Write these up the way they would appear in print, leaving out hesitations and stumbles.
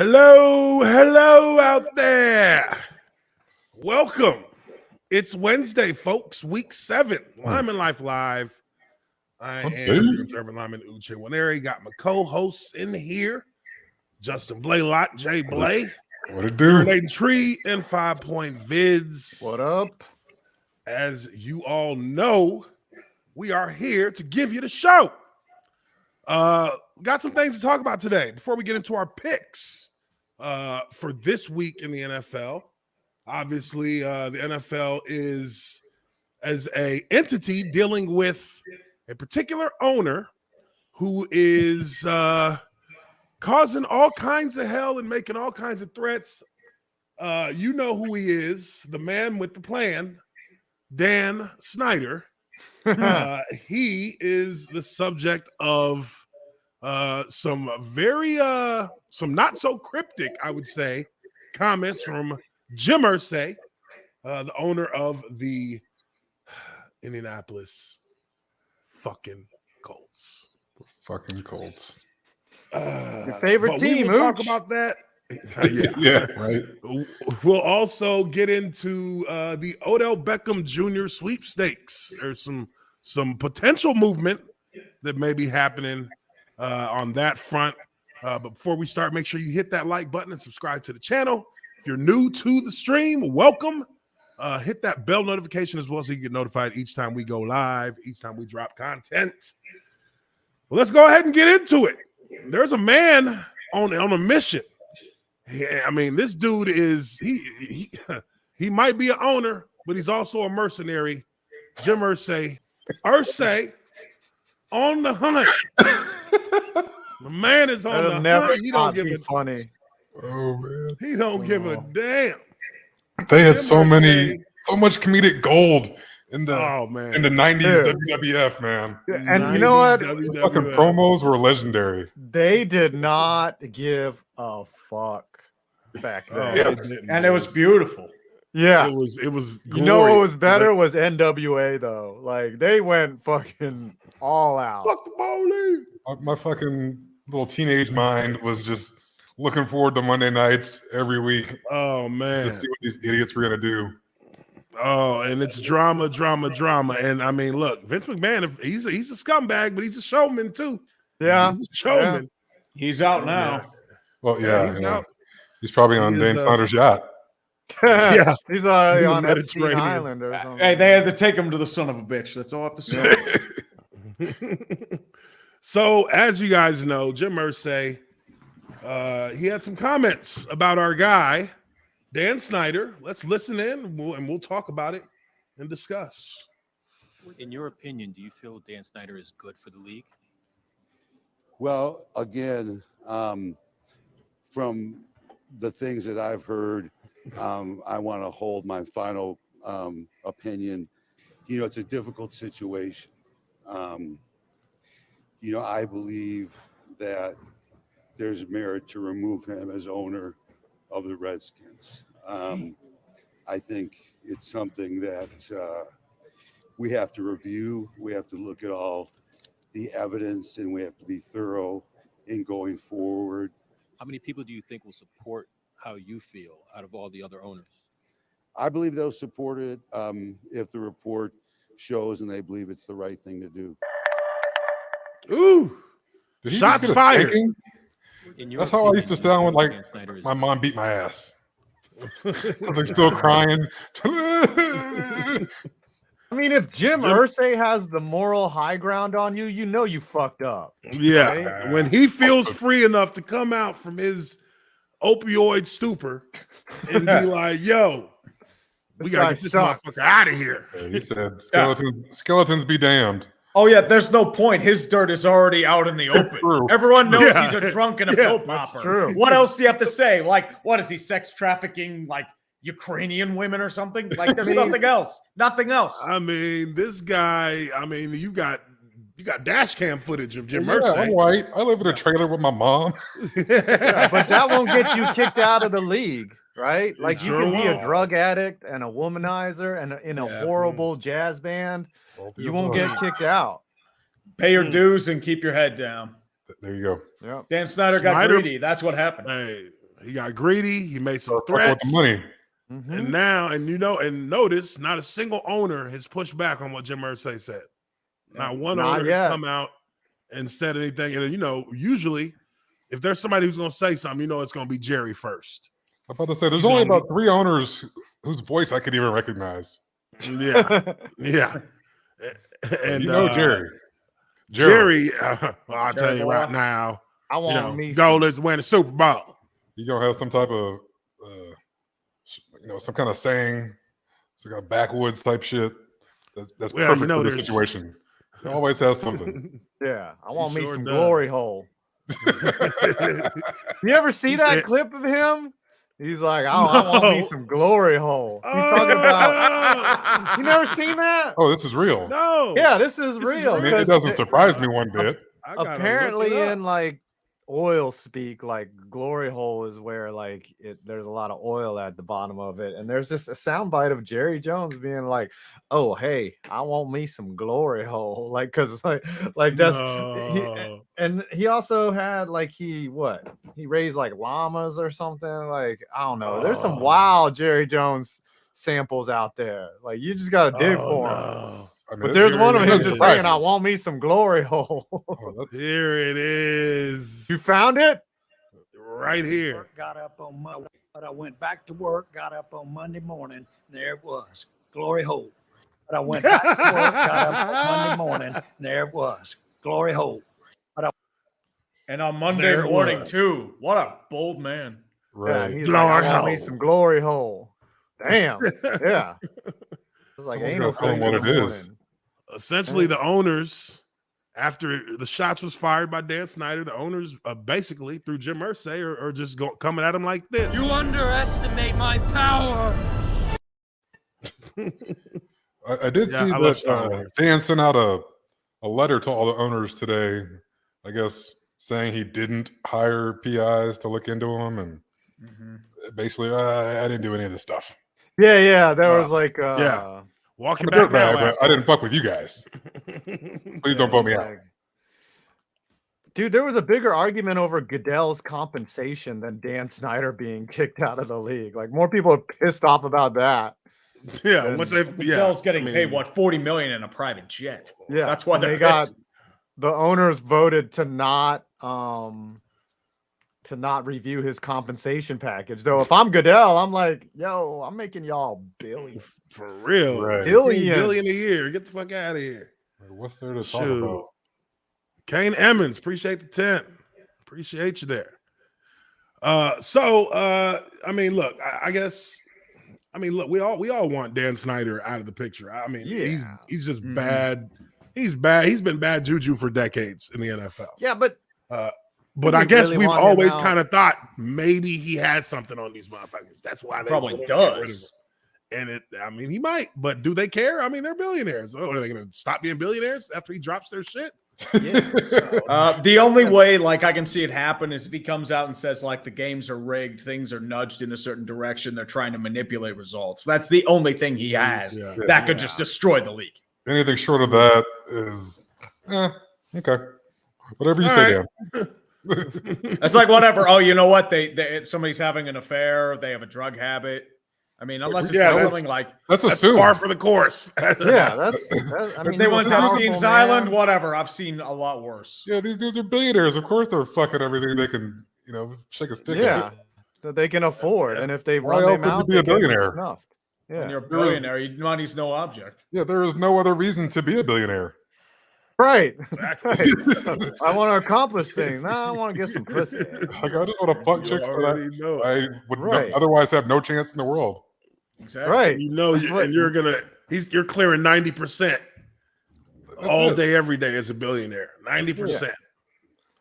Hello out there. Welcome. It's Wednesday, folks. Week 7. Lineman Life Live. I am your observant lineman, Uche Nwaneri. Got my co-hosts in here. Justin Blaylock, Jay Blay. What it do? Nathan Tree and 5 Point Vids. What up? As you all know, we are here to give you the show. Got some things to talk about today before we get into our picks for this week in the NFL. Obviously, the NFL is as a entity dealing with a particular owner who is causing all kinds of hell and making all kinds of threats. You know who he is, the man with the plan, Dan Snyder. He is the subject of some not so cryptic, I would say, comments from Jim Irsay, the owner of the Indianapolis fucking Colts. Your favorite team, we will talk about that. Yeah, right. We'll also get into the Odell Beckham Jr. Sweepstakes. There's some potential movement that may be happening on that front. But before we start, make sure you hit that like button and subscribe to the channel. If you're new to the stream, welcome. Hit that bell notification as well so you get notified each time we go live, each time we drop content. Well, let's go ahead and get into it. There's a man on a mission. I mean, this dude is he might be an owner, but he's also a mercenary. Jim Irsay. Irsay on the hunt. The man is on the hunt. He don't give a funny. Oh man, he don't give a damn. They had so much comedic gold in the in the 90s WWF, man. And you know what? The fucking promos were legendary. They did not give a fuck back then. And it was beautiful. Yeah. It was You glorious. know what was better was NWA though. Like they went fucking all out. Fuck the bowling. My fucking little teenage mind was just looking forward to Monday nights every week. Oh man, to see what these idiots were gonna do. Oh, and it's drama. And I mean, look, Vince McMahon, he's a scumbag, but he's a showman too. Yeah, he's a showman. Yeah. He's out now. Well, yeah, he's out. He's probably on Dan Snyder's yacht. Yeah, he's on Mediterranean Epstein Island or something. Hey, they had to take him to the son of a bitch. That's all I have to say. So, as you guys know, Jim Irsay, he had some comments about our guy, Dan Snyder. Let's listen in and we'll talk about it and discuss. In your opinion, do you feel Dan Snyder is good for the league? Well, again, from the things that I've heard, I want to hold my final opinion. You know, it's a difficult situation. You know, I believe that there's merit to remove him as owner of the Redskins. I think it's something that we have to review. We have to look at all the evidence, and we have to be thorough in going forward. How many people do you think will support how you feel out of all the other owners? I believe they'll support it if the report shows and they believe it's the right thing to do. Ooh, shots fired. That's how I used to sound when, like, my mom beat my ass. I was like still crying. I mean, if Jim Irsay has the moral high ground on you, you know you fucked up. Yeah, right? When he feels free enough to come out from his opioid stupor and be like, yo, we gotta get this motherfucker out of here. Yeah, he said, skeletons be damned. Oh, yeah, there's no point. His dirt is already out in the open. Everyone knows he's a drunk and a pill popper. True. What else do you have to say? Like, what is he, sex trafficking, like, Ukrainian women or something? Like, there's nothing else. Nothing else. I mean, this guy, you got dash cam footage of Jim Irsay. I'm white. I live in a trailer with my mom. Yeah, but that won't get you kicked out of the league, right? Like Sure you can be won't. a drug addict and a womanizer and in a horrible jazz band. You won't get kicked out. Pay your dues and keep your head down. There you go. Yeah. Dan Snyder got greedy. That's what happened. Hey, He got greedy. He made some With threats. the money. And now, and notice, not a single owner has pushed back on what Jim Irsay said. Not one owner has come out and said anything. And usually, if there's somebody who's going to say something, it's going to be Jerry first. I'm about to say there's only about 3 owners whose voice I could even recognize. Yeah, yeah. And Jerry. I'll tell you right now. I want me. Goal is to win the Super Bowl. You gonna have some type of, some kind of saying, some kind of backwoods type shit. That's perfect for the situation. He always has something. Yeah, I want me some glory hole. You ever see that clip of him? He's like, I want me some glory hole. He's talking about. You never seen that? Oh, this is real. No. Yeah, this is real. I mean, it doesn't surprise me one bit. Apparently, in like oil speak, like glory hole is where there's a lot of oil at the bottom of it, and there's just a soundbite of Jerry Jones being like, "Oh, hey, I want me some glory hole," because that's and he also had he raised llamas or something, I don't know. There's some wild Jerry Jones samples out there. You just gotta dig for them. I mean, but there's one of him just saying, "I want me some glory hole." Here it is. You found it? Right here. Got up on Monday, but I went back to work, got up on Monday morning, and there it was. Glory hole. But I went back to work, got up on Monday morning, and there it was. Glory hole. And on Monday morning, too. What a bold man. Right. Yeah, he's like, I want me some glory hole. Damn. Yeah. It's like anal sex what it is. Essentially, the owners, after the shots was fired by Dan Snyder, the owners basically through Jim Irsay are just coming at him like this. You underestimate my power. I did see that Dan sent out a letter to all the owners today, I guess, saying he didn't hire PIs to look into him, and basically, I didn't do any of this stuff. Yeah. There was walking back now. But I didn't fuck with you guys. Please don't put me out. Dude, there was a bigger argument over Goodell's compensation than Dan Snyder being kicked out of the league. More people are pissed off about that. Yeah, Goodell's getting paid $40 million in a private jet. Yeah, that's why they got. The owners voted to not review his compensation package. Though if I'm Goodell, I'm like, yo, I'm making y'all billions. For real. Right. Billion a year. Get the fuck out of here. What's there to talk about? Kane Emmons, appreciate the 10. Appreciate you there. I mean, look, I guess we all want Dan Snyder out of the picture. I mean, he's just bad. He's bad. He's been bad juju for decades in the NFL. Yeah, but I guess we've always kind of thought maybe he has something on these motherfuckers. That's why they probably does. And he might, but do they care? I mean, they're billionaires. Oh, are they going to stop being billionaires after he drops their shit? Yeah. The only way I can see it happen is if he comes out and says the games are rigged, things are nudged in a certain direction, they're trying to manipulate results. That's the only thing he has that could just destroy the league. Anything short of that is okay. Whatever you say, Dan. It's whatever. Oh, you know what? They somebody's having an affair, they have a drug habit. I mean, unless it's something that's assumed. Par for the course. Yeah, I mean, they want to have Scenes Island, whatever. I've seen a lot worse. Yeah, these dudes are billionaires. Of course, they're fucking everything they can, shake a stick. Yeah, that they can afford, and if they run them out, be a billionaire. Yeah, when you're a billionaire, money's no object. Yeah, there is no other reason to be a billionaire. Right. Exactly. I want to accomplish things. Now I want to get some pussy. I just want to fuck chicks for that. I would otherwise have no chance in the world. Exactly. Right. And you're clearing 90% all day, every day as a billionaire. 90%. Yeah.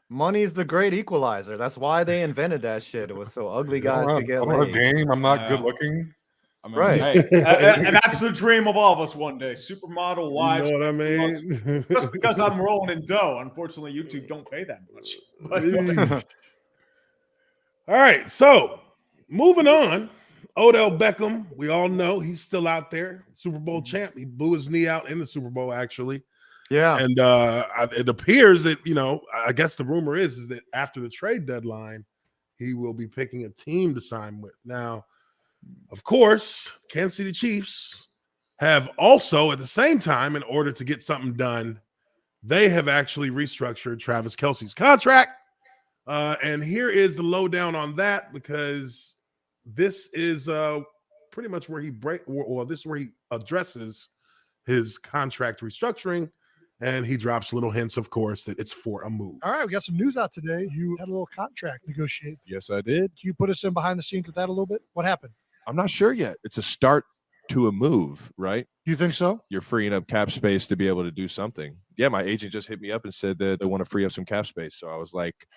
Money is the great equalizer. That's why they invented that shit. It was so ugly guys to get laid. I'm not a game. I'm not good looking. I mean, right. And that's the dream of all of us one day. Supermodel wives. You know what I mean? Just because I'm rolling in dough. Unfortunately, YouTube don't pay that much. But, all right. So moving on. Odell Beckham, we all know he's still out there. Super Bowl champ. He blew his knee out in the Super Bowl, actually. Yeah. And it appears that, I guess the rumor is that after the trade deadline, he will be picking a team to sign with. Now, of course, Kansas City Chiefs have also, at the same time, in order to get something done, they have actually restructured Travis Kelce's contract. And here is the lowdown on that, because this is pretty much where this is where he addresses his contract restructuring, and he drops little hints, of course, that it's for a move. All right, we got some news out today. You had a little contract negotiate. Yes, I did. Can you put us in behind the scenes with that a little bit? What happened? I'm not sure yet. It's a start to a move, right? You think so? You're freeing up cap space to be able to do something. Yeah, my agent just hit me up and said that they want to free up some cap space. So I was like,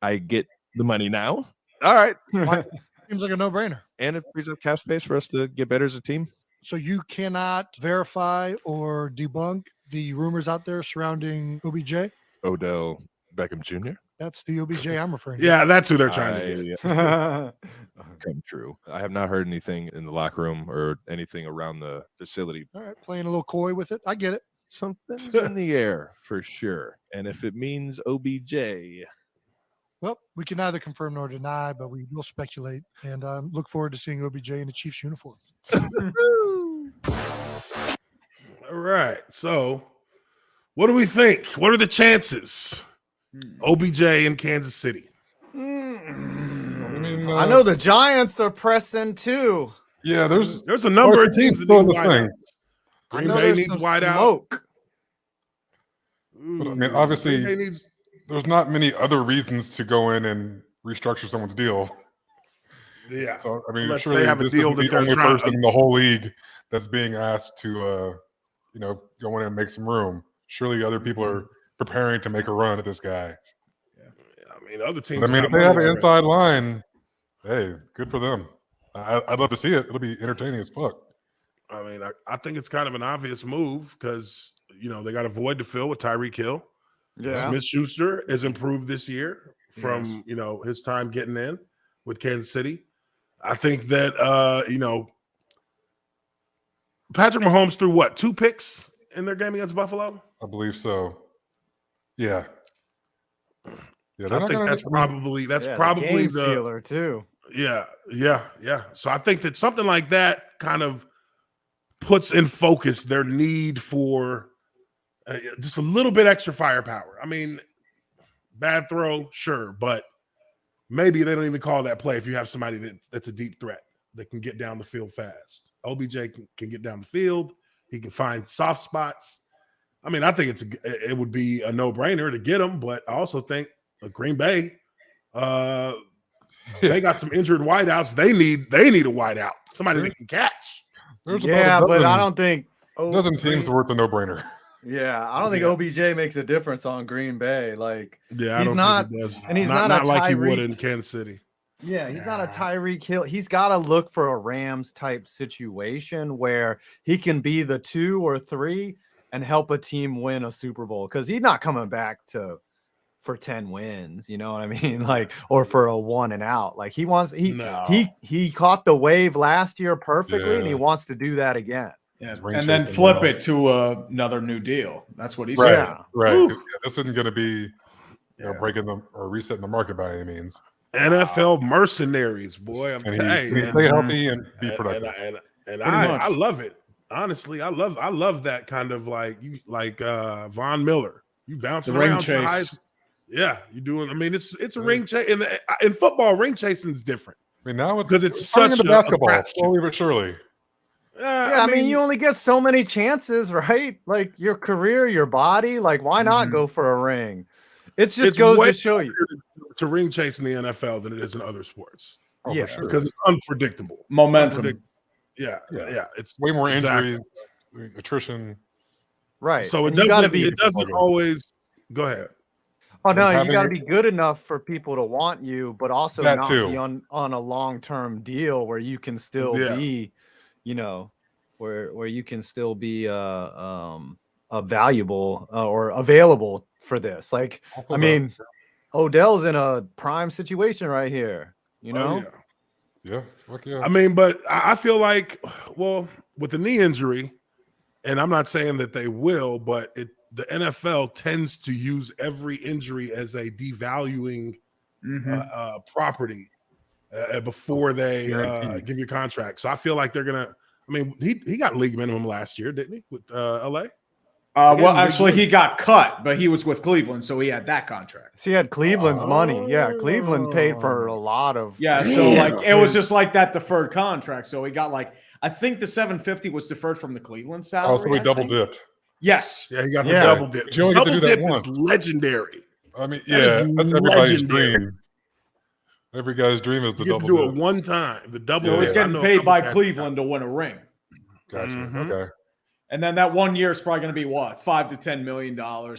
I get the money now. All right. Seems like a no-brainer. And it frees up cap space for us to get better as a team. So you cannot verify or debunk the rumors out there surrounding OBJ? Odell Beckham Jr. That's the OBJ I'm referring to. Yeah, that's who they're trying to get. Come true. I have not heard anything in the locker room or anything around the facility. All right, playing a little coy with it. I get it. Something's in the air for sure. And if it means OBJ, Well, we can neither confirm nor deny, but we will speculate and look forward to seeing OBJ in the Chiefs uniform. All right. So, what do we think? What are the chances? OBJ in Kansas City. I mean, I know the Giants are pressing too. Yeah, there's a number of teams that still in need this wideouts. thing. Green I know Bay there's needs some wideout. smoke. But, I mean, obviously, there's not many other reasons to go in and restructure someone's deal. Yeah. So I mean, Unless surely they have a this deal isn't that the they're only trying- person in the whole league that's being asked to, go in and make some room. Surely other people are preparing to make a run at this guy. I mean, other teams. But, I mean, got if they have money an already. inside line, hey, good for them. I'd love to see it. It'll be entertaining as fuck. I mean, I think it's kind of an obvious move because, they got a void to fill with Tyreek Hill. Yeah. Smith-Schuster has improved this year from, his time getting in with Kansas City. I think that, Patrick Mahomes threw what, 2 picks in their game against Buffalo? I believe so. Yeah. Yeah, I think that's probably game the sealer too. Yeah. So I think that something like that kind of puts in focus their need for just a little bit extra firepower. I mean, bad throw, sure, but maybe they don't even call that play if you have somebody that's a deep threat that can get down the field fast. OBJ can get down the field. He can find soft spots. I mean, I think it would be a no-brainer to get him, but I also think Green Bay, they got some injured wideouts. They need a wideout, somebody that can catch. There's but I don't think dozen teams worth a no-brainer. Yeah, I don't think OBJ makes a difference on Green Bay. Like, Yeah, he's not, think he does. and he's not not a like he would Tyreek. in Kansas City. Yeah, he's not a Tyreek Hill. He's got to look for a Rams type situation where he can be the 2 or 3 and help a team win a Super Bowl, because he's not coming back for 10 wins, you know what I mean? Like, or for a 1 and out. Like, he caught the wave last year perfectly, and he wants to do that again. Yeah, and then flip it to another new deal. That's what he's right, saying. Right. Yeah, this isn't going to be breaking them or resetting the market by any means. NFL mercenaries, boy. I'm Can telling he you, stay healthy and be productive? And I love it. Honestly, I love that kind of like Von Miller. You bouncing The ring around chase. Yeah, you doing. I mean, it's a ring chase. In football, ring chasing is different. I mean, now it's because it's turning such into a basketball, crapshoot. slowly but surely. Yeah, I mean, you only get so many chances, right? Like, your career, your body. Like, why not go for a ring? It just goes to show you to ring chase in the NFL than it is in other sports. Oh, Yeah, for sure. Because it's unpredictable. Momentum. Yeah. It's way more exactly. injuries, attrition. right. So it And you gotta doesn't always go ahead. Oh no, having you got to be good enough for people to want you, but also That not too. be on a long-term deal where you can still be, where you can still be a valuable or available for this. Like, I mean, Odell's in a prime situation right here. You know, Yeah. Fuck yeah. I mean, but I feel like, well, with the knee injury, and I'm not saying that they will, but the NFL tends to use every injury as a devaluing property before they give you a contract. So I feel like they're gonna. I mean, he got league minimum last year, didn't he? With LA. Well, actually, he got cut, but he was with Cleveland, so he had that contract. So he had Cleveland's money. Yeah, Cleveland paid for a lot of. Yeah, so like it was just like that deferred contract. So he got like I think the 750 was deferred from the Cleveland salary. Oh, so he double dipped. Yes. Yeah, he got the double dip. You only get to do that dip once. is legendary. I mean, that's everybody's dream. Every guy's dream is the you get double to do dip. it one time. The double. So he's getting paid by Cleveland to win a ring. Gotcha. Okay. And then that 1 year is probably going to be what, $5 to $10 million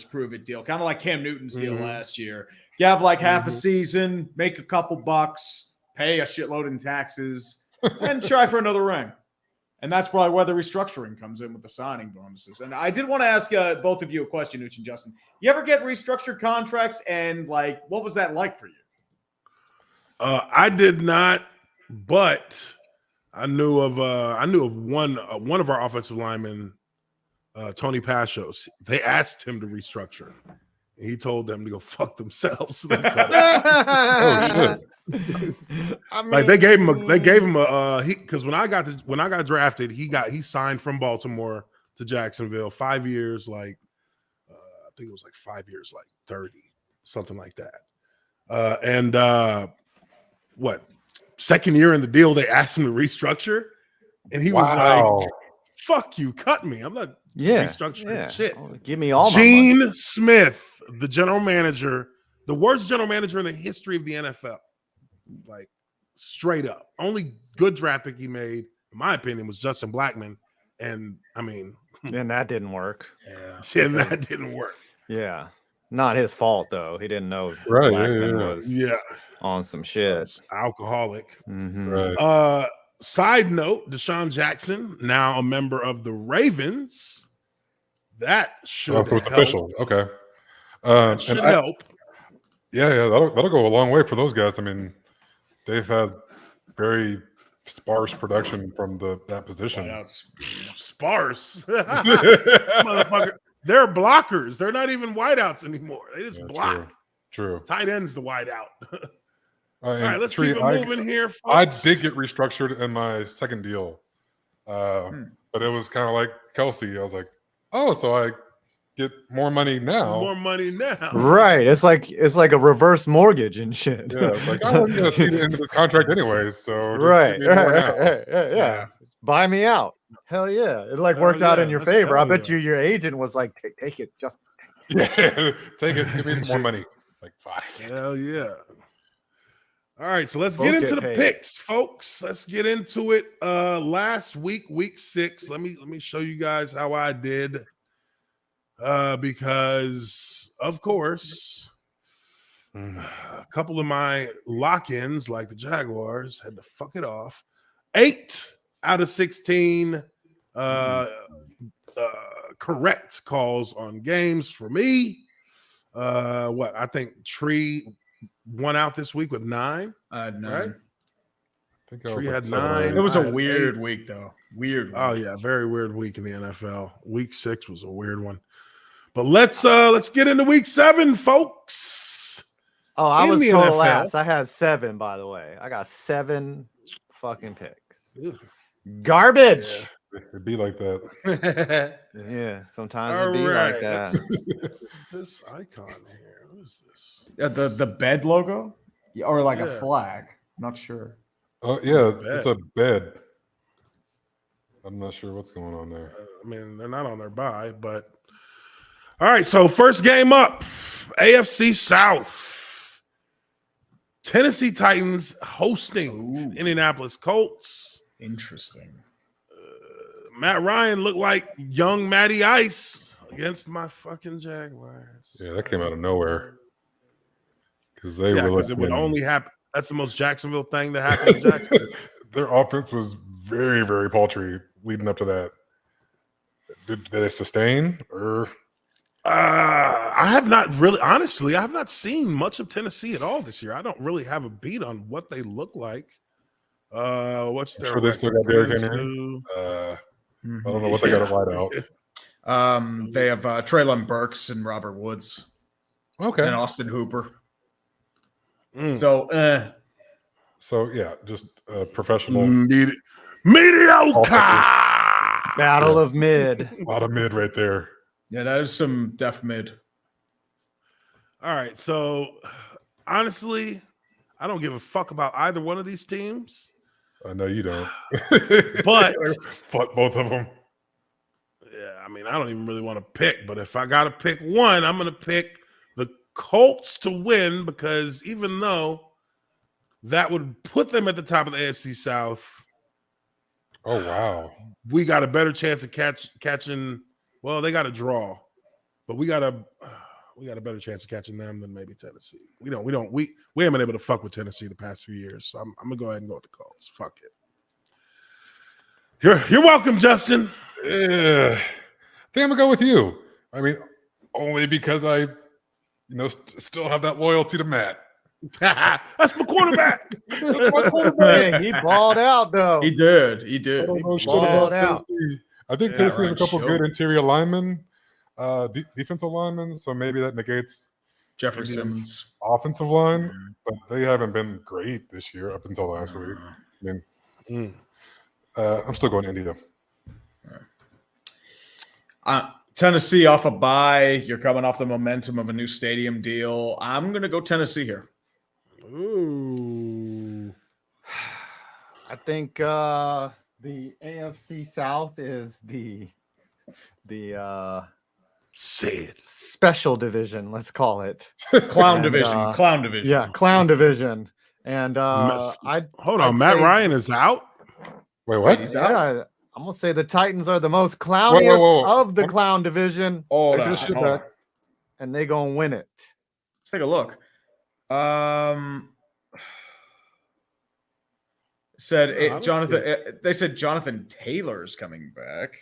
prove it deal, kind of like Cam Newton's deal last year. You have like half a season, make a couple bucks, pay a shitload in taxes, and try for another ring. And that's probably where the restructuring comes in with the signing bonuses. And I did want to ask both of you a question, Uche and Justin. You ever get restructured contracts, and like, what was that like for you? I did not, but I knew of one of our offensive linemen. Tony Pashos, they asked him to restructure. And he told them to go fuck themselves. Oh shit! I mean, like they gave him a because when I got drafted, he signed from Baltimore to Jacksonville, 5 years, like I think it was like 5 years, like 30, something like that. And second year in the deal, they asked him to restructure, and he was like, "Fuck you, cut me. I'm not." Restructuring shit. Give me all Gene my money. Smith, the general manager, the worst general manager in the history of the NFL. Like straight up. Only good draft pick he made, in my opinion, was Justin Blackman. And I mean, and that didn't work. Yeah, and that didn't work. Yeah. Not his fault though. He didn't know Blackman was on some shit. Alcoholic. Right. Side note, Deshaun Jackson, now a member of the Ravens. That should so it's official. Okay. Should help. Yeah, that'll go a long way for those guys. I mean, they've had very sparse production from that position. Sparse. Motherfucker. They're blockers. They're not even wideouts anymore. They just block. True. Tight end's the wideout. All right, let's keep it moving here, folks. I did get restructured in my second deal. But it was kind of like Kelsey. I was like, oh, so I get more money now. More money now. Right. It's like a reverse mortgage and shit. Yeah, it's like I wasn't gonna see the end of this contract anyways. So just right. give me more now. Yeah. Buy me out. Hell yeah. It worked out in your favor. I bet your agent was like, take it, just take it, give me some more money. Like 5. Hell yeah. All right, so let's get into the picks, folks. Let's get into it. Last week, week 6. Let me show you guys how I did. Because of course, a couple of my lock-ins, like the Jaguars, had to fuck it off. 8 out of 16 correct calls on games for me. I think Tree won out this week with 9. 9. Right? I think Tree had 9. It was a weird week, though. Weird week. Oh yeah, very weird week in the NFL. Week 6 was a weird one. But let's get into week 7, folks. Oh, I was total last. I had 7, by the way. I got 7 fucking picks. Garbage. Yeah, it'd be like that. Yeah, sometimes it'd be like that. What's this icon here? What is this? The bed logo? Or like a flag? Not sure. Oh, yeah, it's a bed. I'm not sure what's going on there. I mean, they're not on their bye, but all right. So first game up, AFC South. Tennessee Titans hosting Indianapolis Colts. Interesting. Matt Ryan looked like young Matty Ice against my fucking Jaguars. Yeah, that came out of nowhere. Because they were because it would only happen. That's the most Jacksonville thing to happen to Jacksonville. Their offense was very, very paltry leading up to that. Did they sustain or? I have not really, honestly, I have not seen much of Tennessee at all this year. I don't really have a beat on what they look like. What's their? Sure, they still got Derrick Henry. I don't know what they got to wide out. They have Treylon Burks and Robert Woods. Okay. And Austin Hooper. So, So yeah, just professional. Mediocre. Battle of mid. A lot of mid right there. Yeah, that is some def mid. All right. So honestly, I don't give a fuck about either one of these teams. I know you don't. But fuck both of them. Yeah, I mean, I don't even really want to pick, but if I got to pick one, I'm going to pick the Colts to win, because even though that would put them at the top of the AFC South. Oh, wow. We got a better chance of catching. Well, they got a draw, but we got a better chance of catching them than maybe Tennessee. We haven't been able to fuck with Tennessee the past few years, so I'm gonna go ahead and go with the Colts. Fuck it. You're welcome, Justin. I think I'm gonna go with you. I mean, only because I, still have that loyalty to Matt. That's my quarterback. Hey, he balled out though. He did. He balled out. I think Tennessee has a couple good interior linemen, defensive linemen, so maybe that negates Jeffrey Simmons' offensive line, but they haven't been great this year up until last week. I mean, I'm still going Indy though. Tennessee off a bye. You're coming off the momentum of a new stadium deal. I'm going to go Tennessee here. Ooh. I think the AFC South is the special division, let's call it. Clown division. Clown division. Yeah, clown division. And hold on, Matt Ryan is out? Wait, what? He's out? Yeah, I'm gonna say the Titans are the most clowniest of the clown division. Hold on. And they gonna win it. Let's take a look. They said Jonathan Taylor's coming back.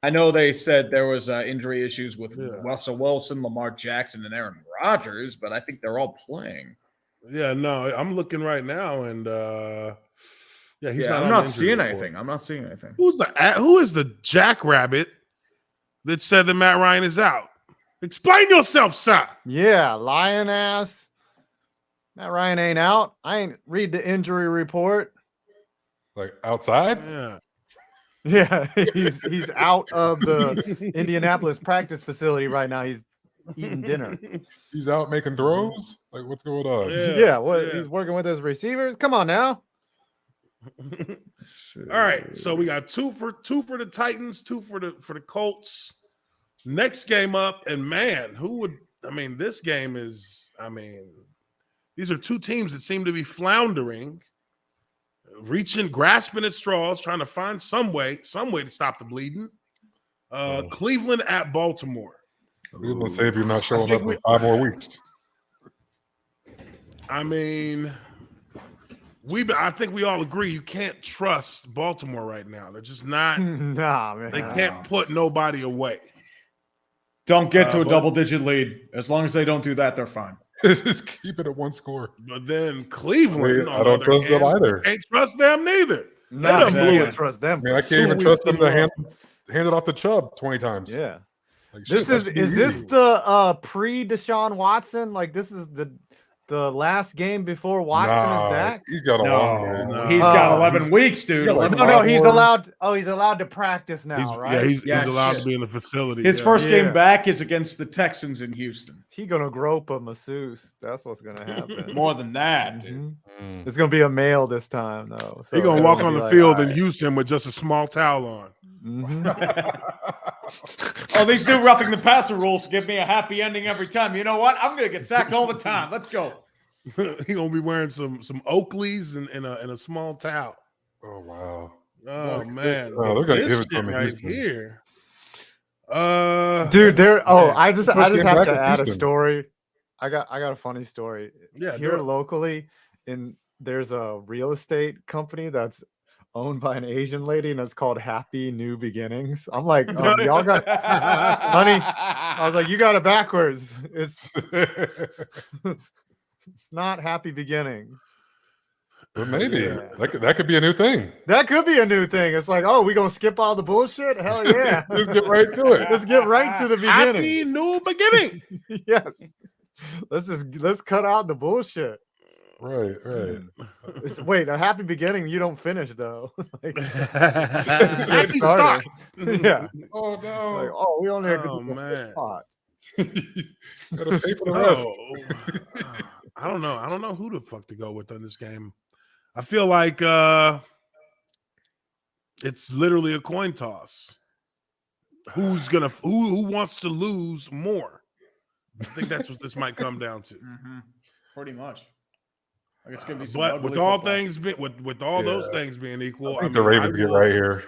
I know they said there was injury issues with Russell Wilson, Lamar Jackson, and Aaron Rodgers, but I think they're all playing. Yeah, no, I'm looking right now, and he's not. I'm not seeing anything. I'm not seeing anything. Who is the jackrabbit that said that Matt Ryan is out? Explain yourself, sir. Yeah, lion ass. Matt Ryan ain't out. I ain't read the injury report. Like outside? Yeah, he's out of the Indianapolis practice facility right now. He's eating dinner. He's out making throws? Like, what's going on? He's working with his receivers. Come on now. All right, so we got two for the Titans, two for the Colts. Next game up, and man, this game is, these are two teams that seem to be floundering, grasping at straws, trying to find some way to stop the bleeding. Cleveland at Baltimore. Cleveland save you not showing up in 5 more weeks. I think we all agree you can't trust Baltimore right now. They're just not. Nah, man. They can't put nobody away. Don't get to a double-digit lead. As long as they don't do that, they're fine. Just keep it at 1 score. But then Cleveland, I don't trust them either. Can't trust them neither. No, can't trust them. I can't even trust them to hand it off to Chubb 20 times. Yeah. Like, is this the pre Deshaun Watson? Like, this is the last game before Watson is back? He's got a long game. He's got 11 weeks, dude. He's allowed. Oh, he's allowed to practice now, right? He's allowed to be in the facility. His first game back is against the Texans in Houston. He's gonna grope a masseuse. That's what's gonna happen. More than that, dude. It's gonna be a male this time, though. So he's gonna walk on the field in Houston with just a small towel on. Oh, these new roughing the passer rules give me a happy ending every time. You know what? I'm gonna get sacked all the time. Let's go. He's gonna be wearing some Oakleys and a small towel. Oh wow. Oh man. They're gonna give it to shit me right here. Dude, I just have to add a story. I got a funny story. Yeah, here locally, there's a real estate company that's owned by an Asian lady, and it's called Happy New Beginnings. I'm like, y'all got, honey. I was like, you got it backwards. It's not Happy Beginnings. But maybe that could be a new thing. That could be a new thing. It's like, we gonna skip all the bullshit? Hell yeah! Let's get right to it. Let's get right to the beginning. Happy new beginning. Yes. Let's cut out the bullshit. Right. Wait, a happy beginning. You don't finish though. Happy start. Yeah. Oh no. Like, oh, we only had Oh, the first man. pot. Gotta pay for the rest. I don't know. I don't know who the fuck to go with on this game. I feel like it's literally a coin toss. Who wants to lose more? I think that's what this might come down to. Pretty much. Like it's gonna be some But ugly with all football. things with all those things being equal, I think the Ravens get right here.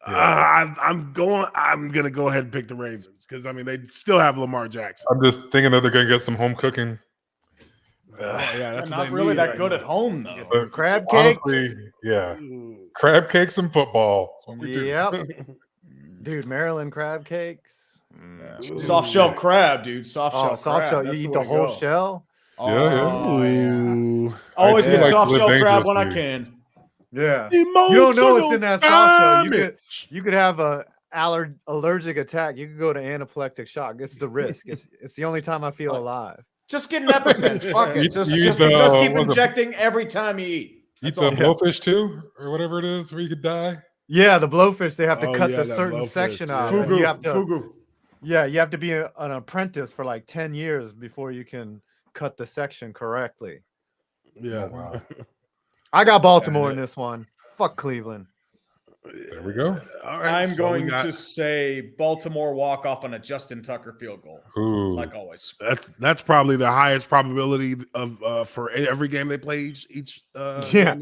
I'm gonna go ahead and pick the Ravens because I mean they still have Lamar Jackson. I'm just thinking that they're gonna get some home cooking. That's not really that good at home though. But Crab cakes. honestly, crab cakes and football. That's what we do. Yep. Dude, Maryland crab cakes. Soft shell crab, dude. Soft shell. Soft shell. You eat the whole shell. Yeah. Always get soft shell crab when I can. Yeah. You don't know what's in that soft shell. You could have a allergic attack. You could go to anaplectic shock. It's the risk. It's the only time I feel alive. Just get an EpiPen. Fuck it. Just keep injecting every time you eat. Eat the blowfish too, or whatever it is, where you could die. Yeah, the blowfish. They have to cut the certain section out. Fugu. You have to, Fugu. Yeah, you have to be an apprentice for like 10 years before you can cut the section correctly. Yeah. Oh, wow. I got Baltimore in this one. Fuck Cleveland. There we go. All right, I'm going to say Baltimore walk off on a Justin Tucker field goal. Ooh. Like always. That's probably the highest probability of for every game they play each Yeah.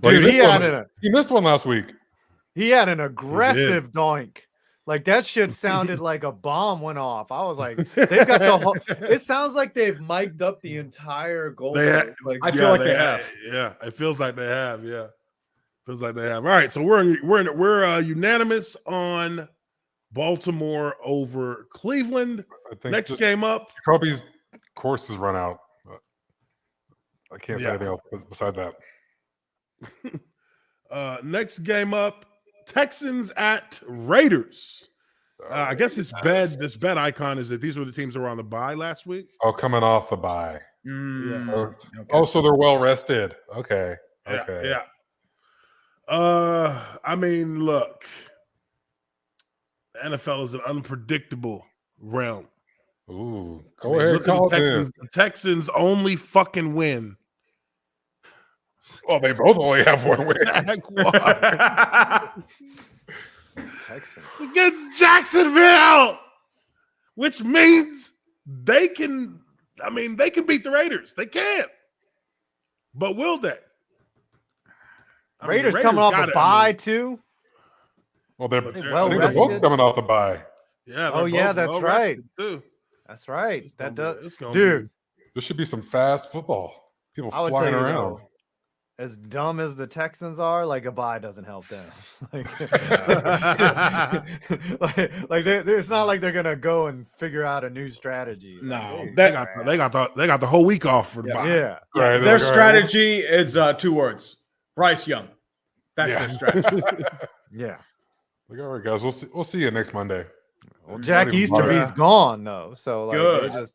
Well, Dude, he missed one last week. He had an aggressive doink. Like that shit sounded like a bomb went off. I was like, they've got the whole. It sounds like they've mic'd up the entire goal. I feel like they have. Yeah, it feels like they have. Yeah, feels like they have. All right, so we're unanimous on Baltimore over Cleveland. I think next game up. Jacoby's course has run out. I can't say anything else beside that. Next game up. Texans at Raiders. I guess this bed icon is that these were the teams that were on the bye last week. Oh, coming off the bye. Yeah. Oh, so they're well rested. Okay. Yeah. I mean, look, the NFL is an unpredictable realm. Ooh, go ahead. Call the Texans only fucking win. Well, they both only have one win. Texans against Jacksonville, which means they can. I mean, they can beat the Raiders. They can't, but will they? Raiders coming off a bye too. Well, they're both coming off the bye. Yeah. Oh yeah, that's right. Too. That's right. That does, dude. There should be some fast football. People I would flying tell you, around. though, as dumb as the Texans are, like a bye doesn't help them. It's not like they're gonna go and figure out a new strategy. No, they got the whole week off for the bye. Yeah. Right, their strategy is 2 words: Bryce Young. That's their strategy. Yeah. Like, all right, guys, we'll see you next Monday. Well, Jack Easterby's gone though, so like good.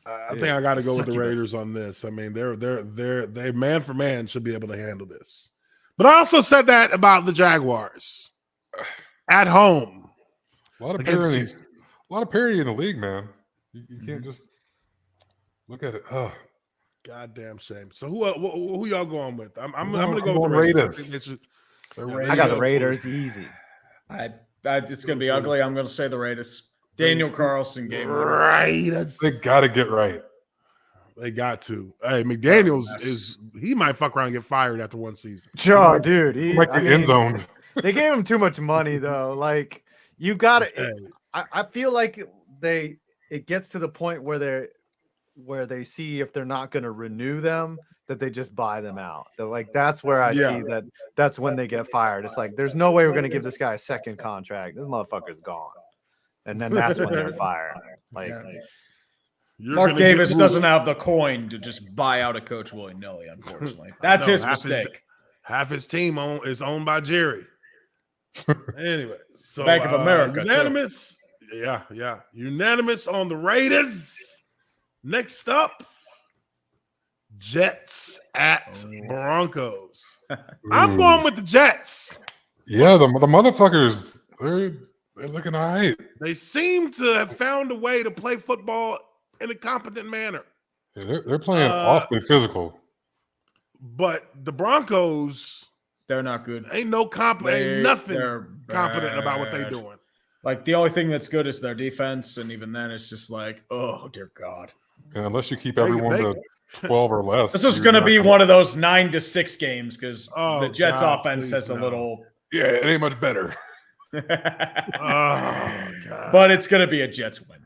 I think I got to go with the Raiders on this. I mean, they man for man should be able to handle this. But I also said that about the Jaguars at home. A lot of parity in the league, man. You can't just look at it. Oh. Goddamn shame. So who y'all going with? I'm going to go with the Raiders. I got the Raiders easy. It's going to be ugly. I'm going to say the Raiders. Daniel Carlson game. Raiders. They got to get right. They got to. Hey, McDaniels he might fuck around and get fired after one season. Sure, dude. End zone. They gave him too much money though. Like you got to. I feel like it gets to the point where they see if they're not going to renew them, that they just buy them out. They're like, that's where I see that's when they get fired. It's like, there's no way we're going to give this guy a second contract. This motherfucker's gone. And then that's when they're fired. Like, Mark Davis doesn't have the coin to just buy out a coach willy-nilly, unfortunately. That's his mistake. Half his team is owned by Jerry. Anyway, so Bank of America. Unanimous. Too. Yeah. Unanimous on the Raiders. Next up, Jets at Broncos. I'm going with the Jets. Yeah, the motherfuckers, they're looking all right. They seem to have found a way to play football in a competent manner. Yeah, they're playing awfully physical. But the Broncos, they're not good. Ain't nothing competent about what they're doing. Like the only thing that's good is their defense, and even then, it's just like, oh dear God. And unless you keep everyone to 12 or less, this is going to be one of those 9-6 games because the Jets' offense has a little. Yeah, it ain't much better. But it's going to be a Jets win.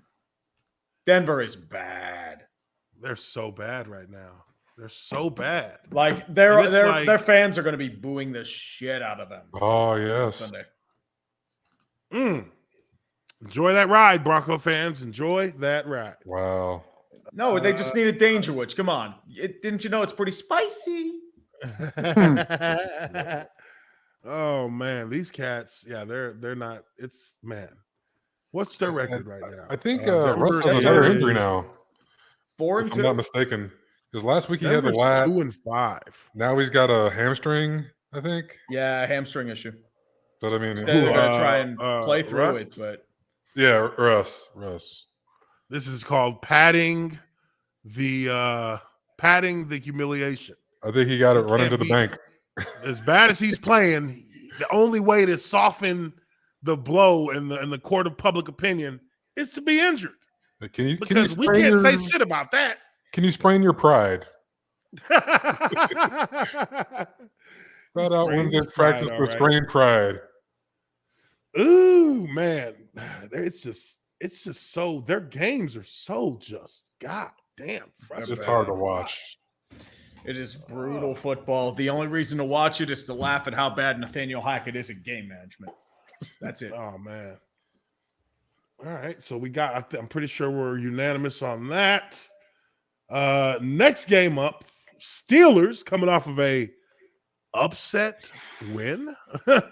Denver is bad. They're so bad right now. They're so bad. Like their fans are going to be booing the shit out of them. Oh yes. Sunday. Enjoy that ride, Bronco fans. Enjoy that ride. Wow. No, they just need a Danger Witch. Come on. Didn't you know it's pretty spicy? Oh man, these cats, yeah, they're not. It's man. What's their record right now? I think Russ has another injury now. 4-2. If I'm not mistaken. Because last week he had the Denver's lat. 2-5. Now he's got a hamstring, I think. Yeah, hamstring issue. But I mean, they're gonna try and play through Russ? it, but yeah, Russ. This is called padding the humiliation. I think he got it running to the bank. As bad as he's playing, the only way to soften the blow in the court of public opinion is to be injured. Because we can't say shit about that. Can you sprain your pride? Shout out Wednesday's practice for sprained pride. Ooh, man. It's just so their games are so just goddamn frustrating. It's hard to watch. it is brutal football. The only reason to watch it is to laugh at how bad Nathaniel Hackett is at game management. That's it. Oh man. All right, so I'm pretty sure we're unanimous on that. Next game up, Steelers coming off of a upset win I'm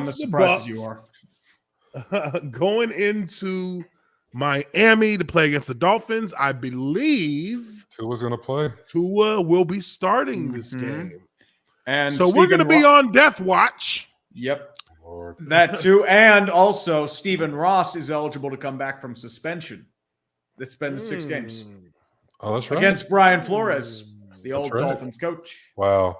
as surprised as you are. Going into Miami to play against the Dolphins. I believe Tua's going to play. Tua will be starting this game. And so we're going to be on death watch. Yep. Lord. That too. And also, Stephen Ross is eligible to come back from suspension. It's been 6 games. Oh, that's right. Against Brian Flores, the old Dolphins coach. Wow.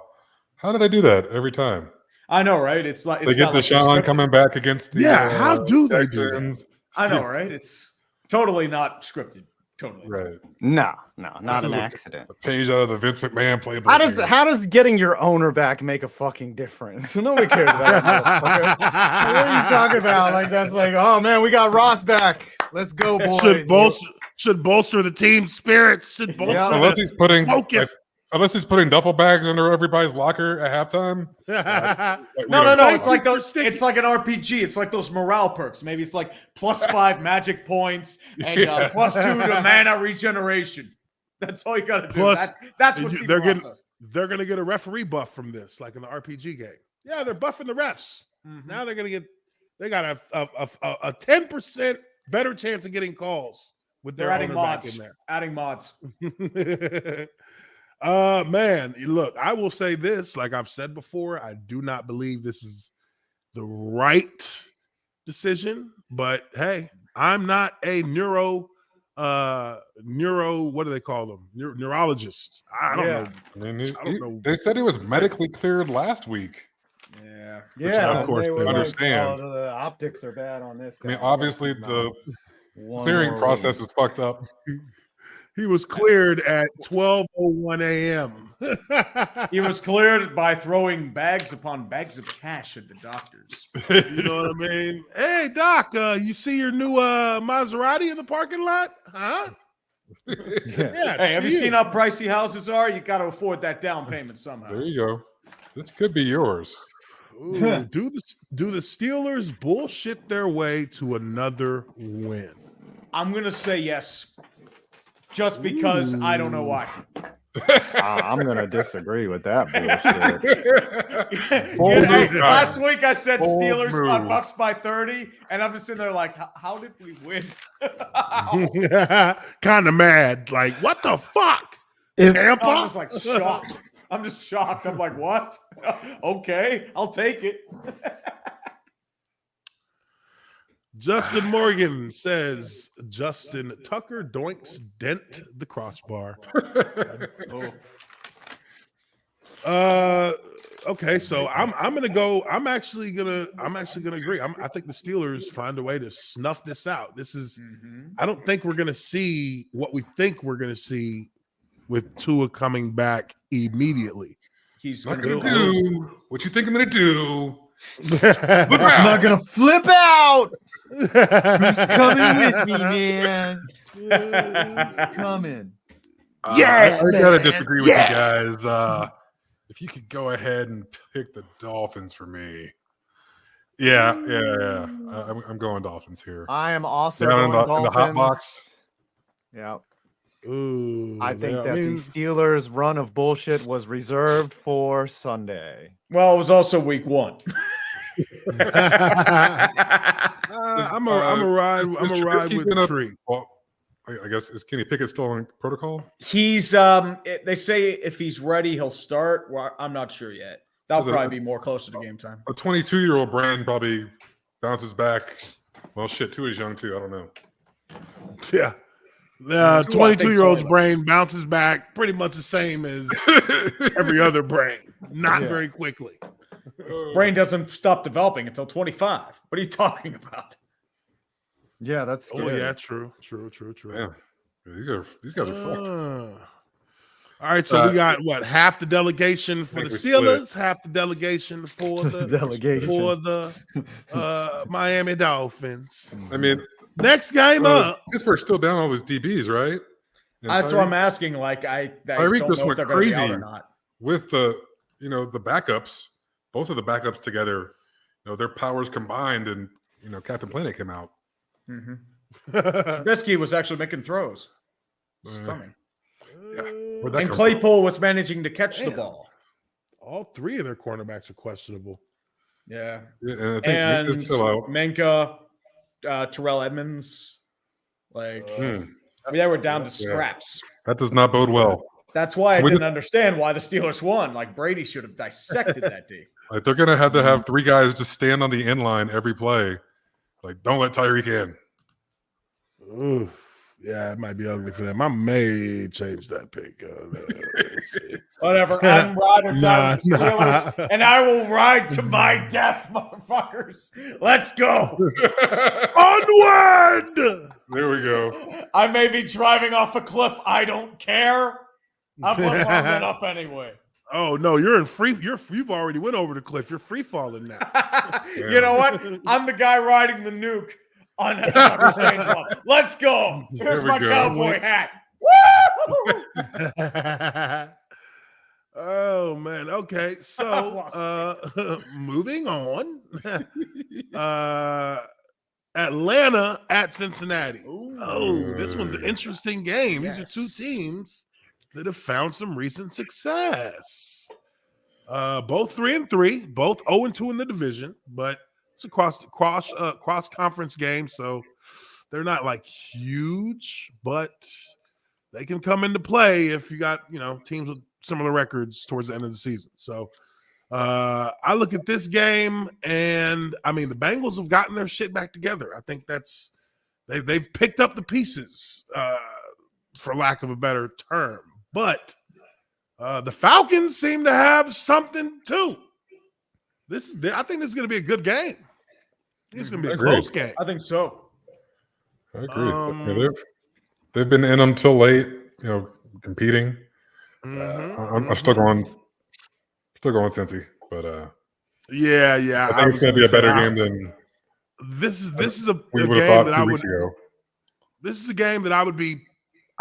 How do they do that every time? I know, right? It's like they get Deshaun coming back against the how do they do that? I know, right? It's totally not scripted. Totally. Right. No, not an accident. A page out of the Vince McMahon playbook. How does getting your owner back make a fucking difference? Nobody cares about that. What are you talking about? Like that's like, oh man, we got Ross back. Let's go, boys. Should bolster the team's spirits. Should bolster unless he's putting focus. Unless he's putting duffel bags under everybody's locker at halftime. No. It's like those. It's like an RPG. It's like those morale perks. Maybe it's like +5 magic points and +2 to mana regeneration. That's all you got to do. Plus, that's what they're going to get a referee buff from this, like in the RPG game. Yeah, they're buffing the refs. Mm-hmm. Now they're going to get. They got a 10% better chance of getting calls with their adding owner mods. back in there. Adding mods. Man, look, I will say this, like I've said before, I do not believe this is the right decision, but hey, I'm not a neuro, what do they call them? Neurologist. I don't know. I mean, they said he was medically cleared last week. Yeah, of course, they understand. The optics are bad on this guy. I mean, obviously the clearing process is fucked up. He was cleared at 12:01 a.m. He was cleared by throwing bags upon bags of cash at the doctors. You know what I mean? Hey, Doc, you see your new Maserati in the parking lot? Huh? Yeah. Hey, have you seen how pricey houses are? You got to afford that down payment somehow. There you go. This could be yours. Ooh, do the Steelers bullshit their way to another win? I'm going to say yes. Just because I don't know why. I'm going to disagree with that bullshit. Last week I said Steelers on Bucks by 30, and I'm just sitting there like, how did we win? Kind of mad. Like, what the fuck? Tampa? I'm just like shocked. I'm just shocked. I'm like, what? Okay, I'll take it. Justin Morgan says Justin Tucker doinks dent the crossbar. Okay, so I'm gonna go. I'm actually gonna agree. I think the Steelers find a way to snuff this out. This is I don't think we're gonna see what we think we're gonna see with Tua coming back immediately. He's not gonna gonna do what you think I'm gonna do. I'm not gonna flip out. Who's coming with me, man? Who's coming? I gotta disagree with you guys. If you could go ahead and pick the Dolphins for me. Yeah. I'm going Dolphins here. I am also Down going in Dolphins. the hot box. Yeah. Ooh, I think that the Steelers' run of bullshit was reserved for Sunday. Well, it was also week 1. I'm a ride with the tree. Well, I guess is Kenny Pickett still on protocol? He's they say if he's ready, he'll start. Well, I'm not sure yet. That'll probably be more closer to game time. A 22-year-old brain probably bounces back. Well, shit, Tua is young too. I don't know. Yeah. The 22-year-old's brain bounces back pretty much the same as every other brain, not very quickly. Brain doesn't stop developing until 25. What are you talking about? Yeah, that's scary. Oh yeah, true. Yeah. These guys are fucked. All right, so we got what, half the delegation for the Steelers, half the delegation for the Miami Dolphins. I mean, next game up. Pittsburgh's still down all his DBs, right? And That's what I'm asking. Like, I Tyreek don't just know went if they're going to be crazy out or not. with the backups, both of the backups together. Their powers combined, and Captain Planet came out. Trubisky was actually making throws. Stunning. Yeah. And Claypool was managing to catch the ball. All three of their cornerbacks are questionable. Yeah. And I think it's still out. Minka, Terrell Edmonds. Like, they were down to scraps. That does not bode well. That's why I didn't understand why the Steelers won. Like, Brady should have dissected that D. Like, they're going to have 3 guys just stand on the end line every play. Like, don't let Tyreek in. Ooh, yeah, it might be ugly for them. I may change that pick. Whatever. I'm ride or die with the Steelers, and I will ride to my death, motherfuckers. Let's go. Onward! There we go. I may be driving off a cliff. I don't care. I'm flipping that up anyway. Oh no, you've already went over the cliff. You're free falling now. You know what? I'm the guy riding the nuke on that. Let's go. Here's my cowboy hat. Woo! Oh man. Okay. So moving on. Atlanta at Cincinnati. Oh, this one's an interesting game. Yes. These are two teams that have found some recent success. Both 3-3, both 0-2 in the division, but it's a cross conference game, so they're not like huge, but they can come into play if you got teams with similar records towards the end of the season. So I look at this game, and I mean the Bengals have gotten their shit back together. I think they've picked up the pieces, for lack of a better term. But the Falcons seem to have something too. I think this is going to be a good game. It's going to be a close game. I think so. I agree. They've been in them till late, competing. I'm still going Cincy, but yeah. I think it's going to be a better game than this is a we would game have thought that 2 weeks ago. This is a game that I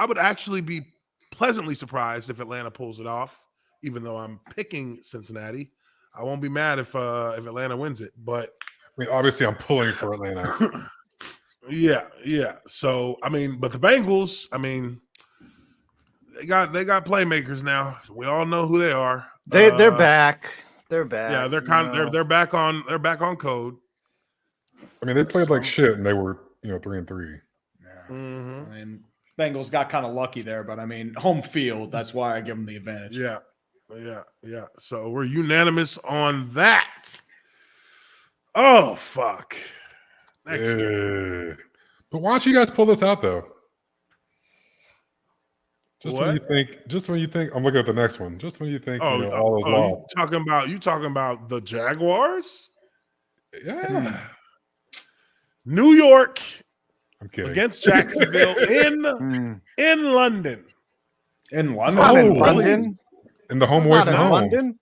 would actually be pleasantly surprised if Atlanta pulls it off, even though I'm picking Cincinnati. I won't be mad if Atlanta wins it, but I mean, obviously I'm pulling for Atlanta. yeah. So, I mean, but the Bengals, I mean, they got playmakers now. We all know who they are. They're back. They're back. Yeah, they're back on code. I mean, they played like shit and they were, 3-3. Yeah. I mean, Bengals got kind of lucky there, but I mean, home field. That's why I give them the advantage. Yeah. So we're unanimous on that. Oh fuck. Next game. But why don't you guys pull this out though? Just What? when you think, I'm looking at the next one. Just when you think all is lost. You talking about the Jaguars? Yeah. New York I'm kidding. against Jacksonville in London. In Not London? in London. In the home It's away not from in home. London.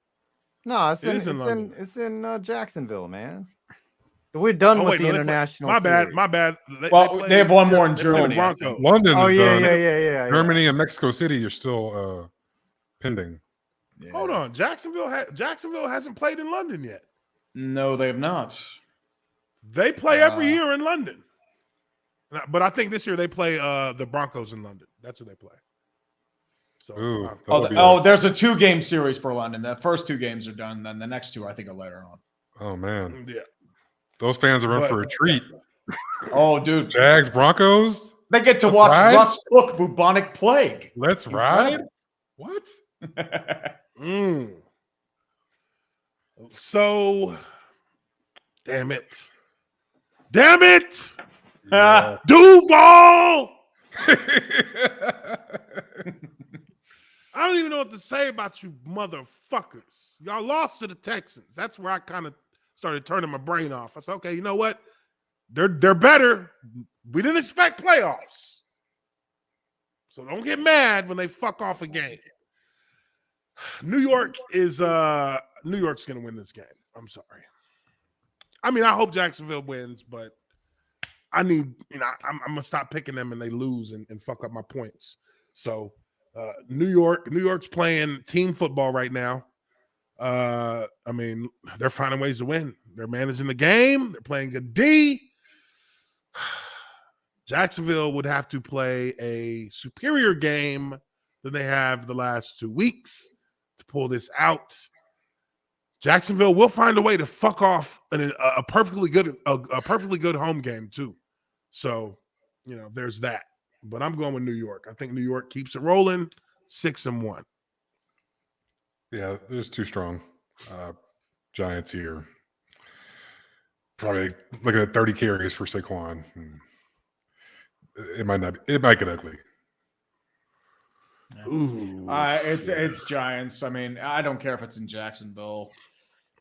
No, It is in London. it's in Jacksonville, man. We're done with the international. My bad. They have one more in they play the Germany. I Broncos. think. London is done. Yeah. Germany and Mexico City are still pending. Yeah. Hold on, Jacksonville hasn't played in London yet. No, they have not. They play every year in London, but I think this year they play the Broncos in London. That's who they play. So, There's a 2-game series for London. The first 2 games are done. Then the next 2, I think, are later on. Oh man, yeah, those fans are in for a treat. Oh, dude, Jags Broncos. They get to watch Russ Cook bubonic plague. Let's ride. What? So, damn it, Duval. I don't even know what to say about you motherfuckers. Y'all lost to the Texans. That's where I kind of started turning my brain off. I said, okay, you know what? They're better. We didn't expect playoffs. So don't get mad when they fuck off a game. New York's going to win this game. I'm sorry. I mean, I hope Jacksonville wins, but I need, I'm going to stop picking them and they lose and fuck up my points. So New York's playing team football right now. I mean, they're finding ways to win. They're managing the game. They're playing good D. Jacksonville would have to play a superior game than they have the last 2 weeks to pull this out. Jacksonville will find a way to fuck off a perfectly good home game too. So, there's that. But I'm going with New York. I think New York keeps it rolling, 6-1. Yeah, there's 2 strong Giants here. Probably looking at 30 carries for Saquon. It might get ugly. Ooh, it's Giants. I mean, I don't care if it's in Jacksonville.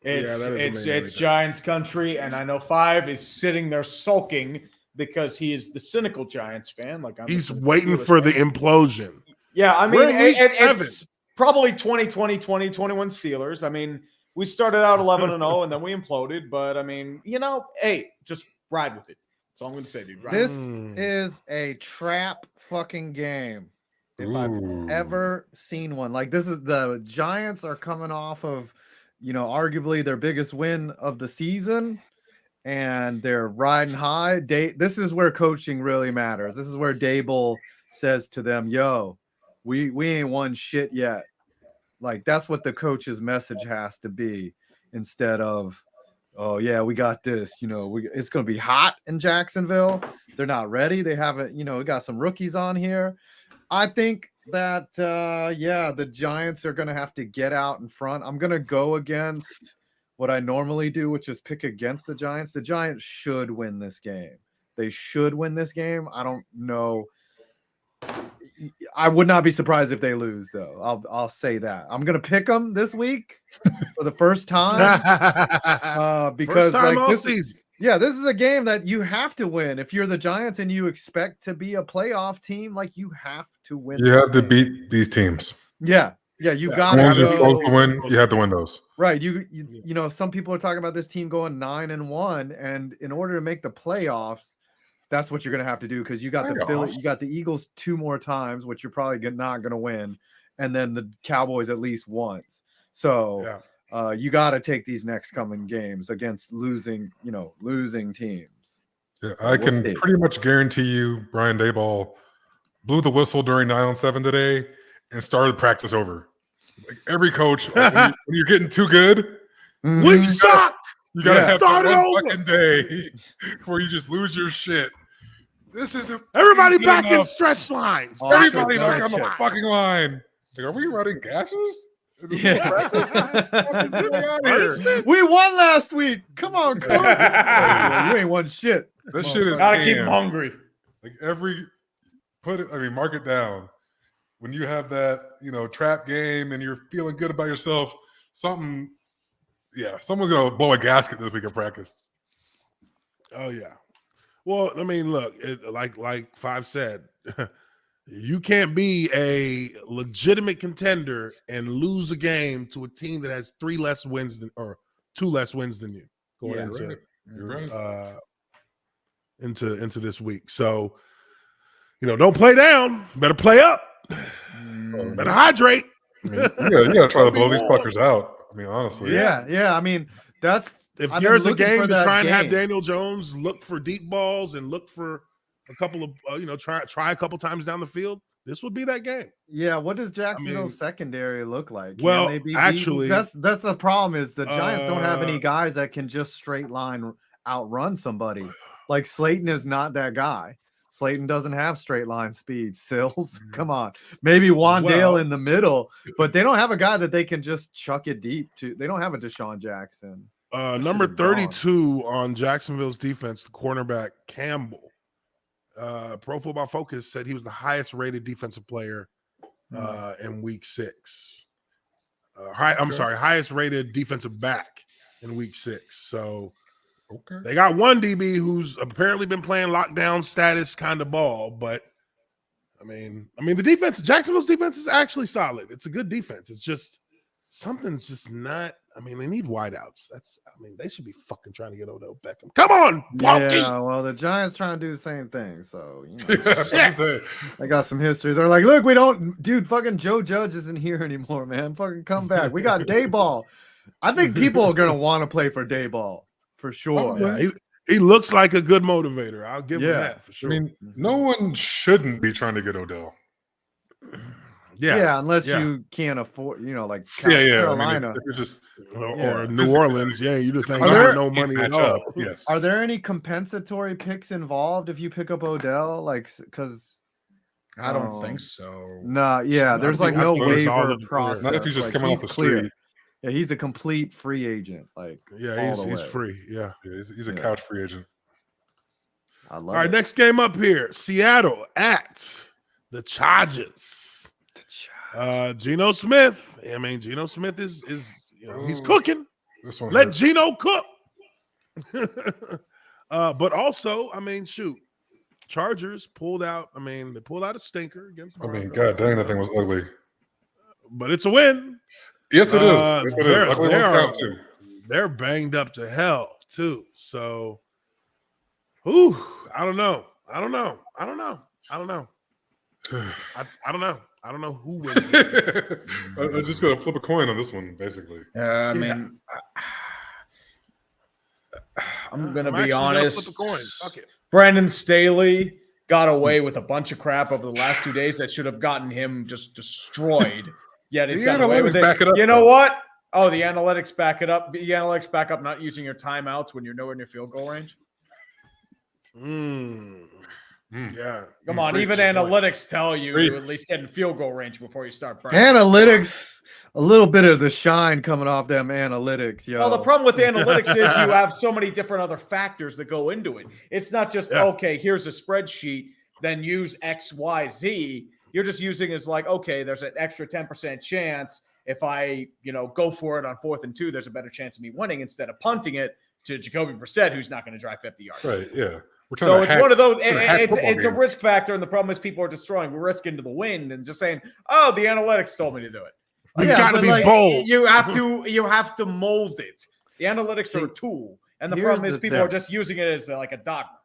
It's yeah, Giants country, and I know 5 is sitting there sulking because he is the cynical Giants fan. He's waiting for the implosion. Yeah, I mean, it's probably 2020, 2021 Steelers. I mean, we started out 11-0, and then we imploded. But, I mean, hey, just ride with it. That's all I'm going to say, dude. This is a trap fucking game. If I've ever seen one. This is the Giants are coming off of, arguably their biggest win of the season. And they're riding high. This is where coaching really matters. This is where Dable says to them, yo, we ain't won shit yet. That's what the coach's message has to be, instead of, oh yeah, we got this. It's going to be hot in Jacksonville. They're not ready. They haven't, we got some rookies on here. I think that, the Giants are going to have to get out in front. I'm going to go against what I normally do, which is pick against the Giants. The Giants should win this game. They should win this game. I don't know. I would not be surprised if they lose, though. I'll say that. I'm going to pick them this week for the first time. Because first time all season. This is a game that you have to win. If you're the Giants and you expect to be a playoff team, you have to win. You have to beat these teams. Yeah, you got to win. You have to win those. Right. You some people are talking about this team going 9-1, and in order to make the playoffs, that's what you're going to have to do, because you got the Eagles 2 more times, which you're probably not going to win, and then the Cowboys at least once. So you got to take these next coming games against losing teams. Yeah, I can pretty much guarantee you Brian Daboll blew the whistle during 9-on-7 today and started practice over. Every coach, when you're getting too good, we suck. You gotta have one fucking day where you just lose your shit. This isn't Everybody fucking back good in enough. stretch lines. Everybody Stretch back on the it. fucking line. Like, are we running gases? Yeah. Here. We won last week. Come on, coach. You ain't won shit. This shit is Gotta keep them canned. hungry. Like mark it down. When you have that, trap game and you're feeling good about yourself, someone's gonna blow a gasket this week in practice. Oh yeah. Well, I mean, look, like Five said, you can't be a legitimate contender and lose a game to a team that has 2 less wins than you going into You're right. into this week. So, don't play down. Better play up. Better hydrate. I mean, you gotta try to blow these fuckers out. I mean, honestly. Yeah. I mean, if there's a game to try and have Daniel Jones look for deep balls and look for a couple of try a couple times down the field, this would be that game. Yeah, what does Jacksonville's secondary look like? Well, Can they be actually, that's the problem is the Giants don't have any guys that can just straight line outrun somebody. Like Slayton is not that guy. Slayton doesn't have straight line speed. Sills, come on. Maybe Wandale in the middle, but they don't have a guy that they can just chuck it deep to. They don't have a Deshaun Jackson. Number 32 on Jacksonville's defense, the cornerback Campbell. Pro Football Focus said he was the highest rated defensive player in week 6. Highest rated defensive back in week 6. So they got one DB who's apparently been playing lockdown status kind of ball, but I mean the defense, Jacksonville's defense is actually solid. It's a good defense. It's just something's just not. I mean, they need wideouts. They should be fucking trying to get Odell Beckham. Come on, Balky. Yeah, well, the Giants trying to do the same thing. So, Yeah. I got some history. They're like, look, fucking Joe Judge isn't here anymore, man. Fucking come back. We got Dayball. I think people are gonna want to play for Dayball for sure. Yeah, he looks like a good motivator. I'll give him that for sure. I mean, no one shouldn't be trying to get Odell. Yeah, unless you can't afford, like Carolina. I mean, if just or New Orleans. Yeah, you just ain't got no money at all. Yes. Are there any compensatory picks involved if you pick up Odell? Like, because I don't think so. No, there's like no waiver process. Not if he's just coming off the street. Yeah, he's a complete free agent. Like, he's free. Yeah, he's a couch free agent. I love all right, next game up here: Seattle at the Chargers. Geno Smith. I mean, Geno Smith is he's cooking. This one let Geno cook. But also, Chargers pulled out. They pulled out a stinker against. God dang, that thing was ugly. But it's a win. Yes, it is. Yes, it is. They're banged up to hell too. So, I don't know. I don't know who wins. I'm just gonna flip a coin on this one, basically. I'm gonna be honest. Flip a coin. Fuck it. Brandon Staley got away with a bunch of crap over the last 2 days that should have gotten him just destroyed. Yet he's got away with it. Back it up, you know what? Oh, the analytics back it up. The analytics back up not using your timeouts when you're nowhere near field goal range. Yeah. Come on, even analytics tell you to at least get in field goal range before you start burning. Analytics, a little bit of the shine coming off them analytics, yo. Well, the problem with analytics is you have so many different other factors that go into it. It's not just, okay, here's a spreadsheet, then use X, Y, Z. You're just using as like, okay, there's an extra 10% chance if I, go for it on 4th and 2, there's a better chance of me winning instead of punting it to Jacoby Brissett, who's not going to drive 50 yards. Right, yeah. So it's one of those. It's a risk factor, and the problem is people are just throwing risk into the wind and just saying, "Oh, the analytics told me to do it." You got to be bold. You have to mold it. The analytics are a tool, and the problem is people are just using it as like a dogma.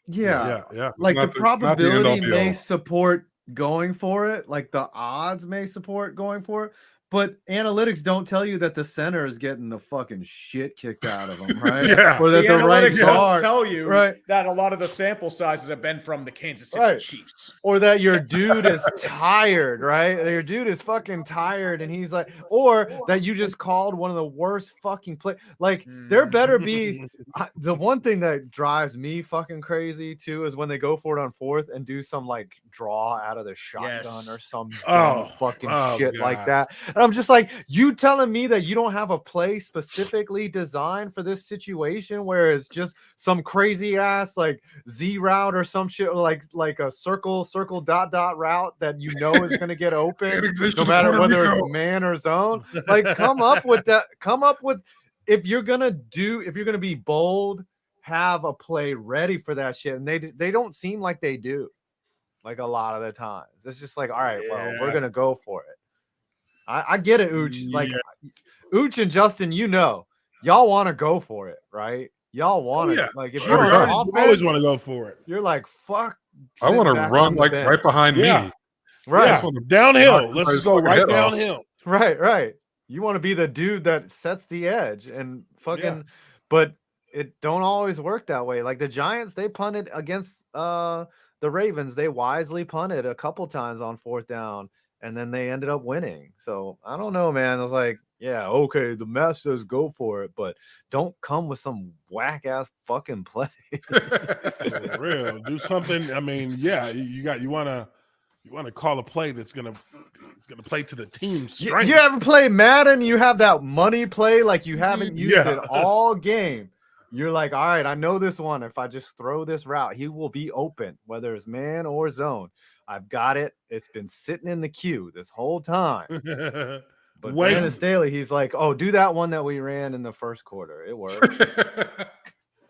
Yeah. Like the probability may support going for it, like the odds may support going for it, But analytics don't tell you that the center is getting the fucking shit kicked out of him, right? Yeah. Or that The the right analytics don't guard, tell you right? that a lot of the sample sizes have been from the Kansas City Chiefs. Or that your dude is tired, right? Your dude is fucking tired, and he's like, or that you just called one of the worst fucking play. Like, there better be the one thing that drives me fucking crazy too is when they go for it on 4th and do some like draw out of the shotgun or some dumb fucking shit like that. And I'm just like, you telling me that you don't have a play specifically designed for this situation where it's just some crazy ass like Z route or some shit, like a circle dot route that you know is going to get open no matter whether it's man or zone. Like, come up with that. Come up with, if you're gonna be bold, have a play ready for that shit. And they don't seem like they do, like a lot of the times. It's just like, all right, well, we're gonna go for it. I get it, Uche. Like Uche and Justin, y'all want to go for it, right? Y'all want to like, if you're on offense, you always want to go for it. You're like, fuck. I want to run like right behind me. Right. Downhill. Let's just go right downhill. Right. You want to be the dude that sets the edge and fucking, but it don't always work that way. Like the Giants, they punted against the Ravens. They wisely punted a couple times on 4th down, and then they ended up winning. So I don't know, man. I was like, yeah, okay, the math says go for it, but don't come with some whack ass fucking play. For real, do something. I mean, you want to call a play that's gonna play to the team's strength. You ever play Madden? You have that money play like you haven't used it all game. You're like, all right, I know this one. If I just throw this route, he will be open, whether it's man or zone. I've got it. It's been sitting in the queue this whole time. But Brandon Staley, he's like, oh, do that one that we ran in the first quarter. It worked.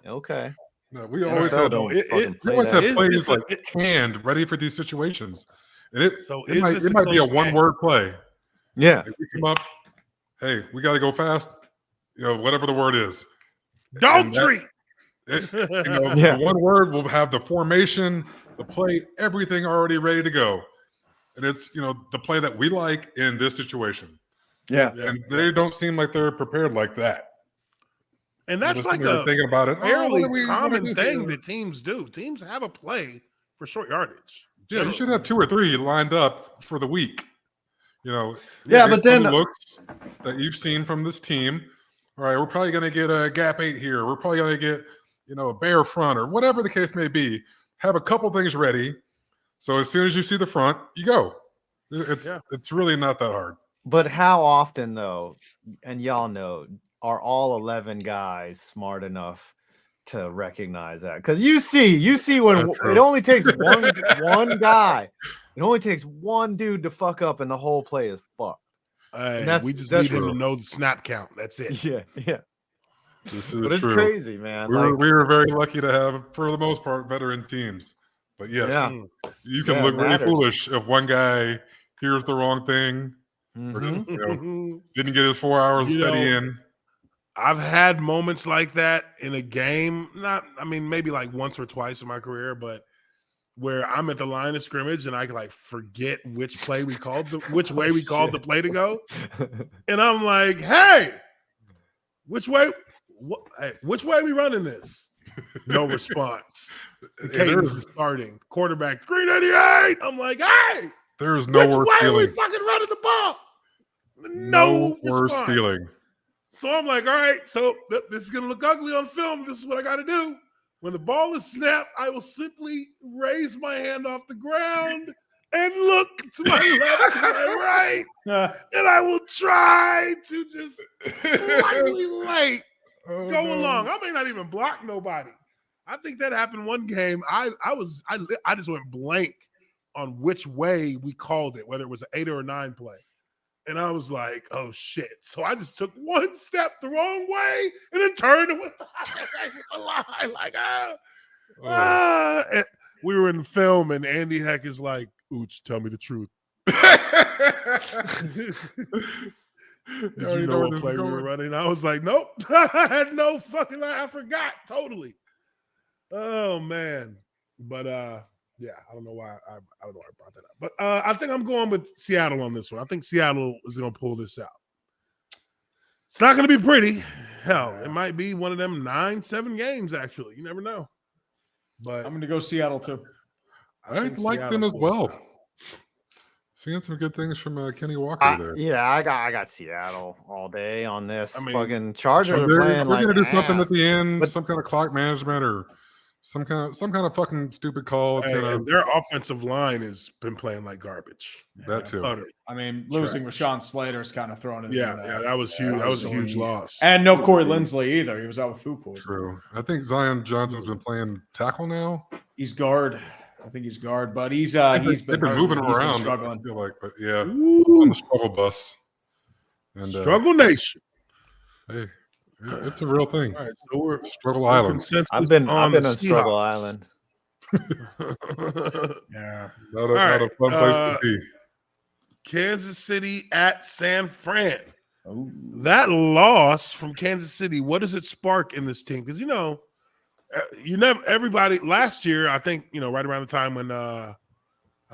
Okay. No, we always have plays like canned, ready for these situations. And it might be a one-word play. Yeah. Like we come up, hey, we got to go fast. Whatever the word is. Don't treat. The one word will have the formation, the play, everything already ready to go. And it's, the play that we like in this situation. Yeah. And they don't seem like they're prepared like that. And that's like a thinking about it, fairly common thing that teams do. Teams have a play for short yardage. Yeah, you should have 2 or 3 lined up for the week. But then looks that you've seen from this team. All right, we're probably going to get a gap 8 here. We're probably going to get, a bear front or whatever the case may be. Have a couple things ready. So as soon as you see the front, you go. It's really not that hard. But how often, though, and y'all know, are all 11 guys smart enough to recognize that? Because you see when it only takes one guy. It only takes one dude to fuck up, and the whole play is fucked. We just need to know the snap count. That's it. Yeah. But it's crazy, man. We were very lucky to have, for the most part, veteran teams. But yes, you can look really foolish if one guy hears the wrong thing or just, didn't get his 4 hours study in. I've had moments like that in a game. Maybe like once or twice in my career, but where I'm at the line of scrimmage and I like forget which way we called the play to go, and I'm like, "Hey, which way are we running this?" No response. The cadence is starting. Quarterback, green 88. I'm like, "Hey, there is no worse feeling. Are we fucking running the ball?" No worse feeling. So I'm like, all right, so this is going to look ugly on film. This is what I got to do. When the ball is snapped, I will simply raise my hand off the ground and look to my left and my right. And I will try to just slightly go along. I may not even block nobody. I think that happened one game. I just went blank on which way we called it, whether it was an 8 or a 9 play. And I was like, oh, shit. So I just took one step the wrong way and then turned and went the line. Like, And we were in film, and Andy Heck is like, Uche, tell me the truth. Did you know what play we were running? I was like, nope. I had no fucking, I forgot totally. Oh, man. But Yeah, I don't know why I don't know why I brought that up. But I think I'm going with Seattle on this one. I think Seattle is going to pull this out. It's not going to be pretty. Hell, it might be one of them 9-7 games, actually. You never know. But I'm going to go Seattle, too. I like them as well. Seeing some good things from Kenny Walker there. Yeah, I got Seattle all day on this. I mean, fucking Chargers are We're playing like gonna do something at ass. the end, But- some kind of clock management or some kind of fucking stupid call. and their offensive line has been playing like garbage. That too. I mean, losing Rashawn Slater is kind of thrown in. Yeah, that was huge. That was a huge loss. And no Corey Lindsley either. He was out with food poisoning. True. I think Zion Johnson's been playing tackle now. He's guard. I think he's guard, but he's been moving He's been around. struggling. I feel like, but yeah, on the struggle bus. And Struggle Nation. Hey, it's a real thing. All right, so we're Struggle Island. I've been on Struggle Island. Yeah, not a fun place to be. Kansas City at San Fran. Ooh. That loss from Kansas City, what does it spark in this team? Because everybody last year, I think, right around the time when I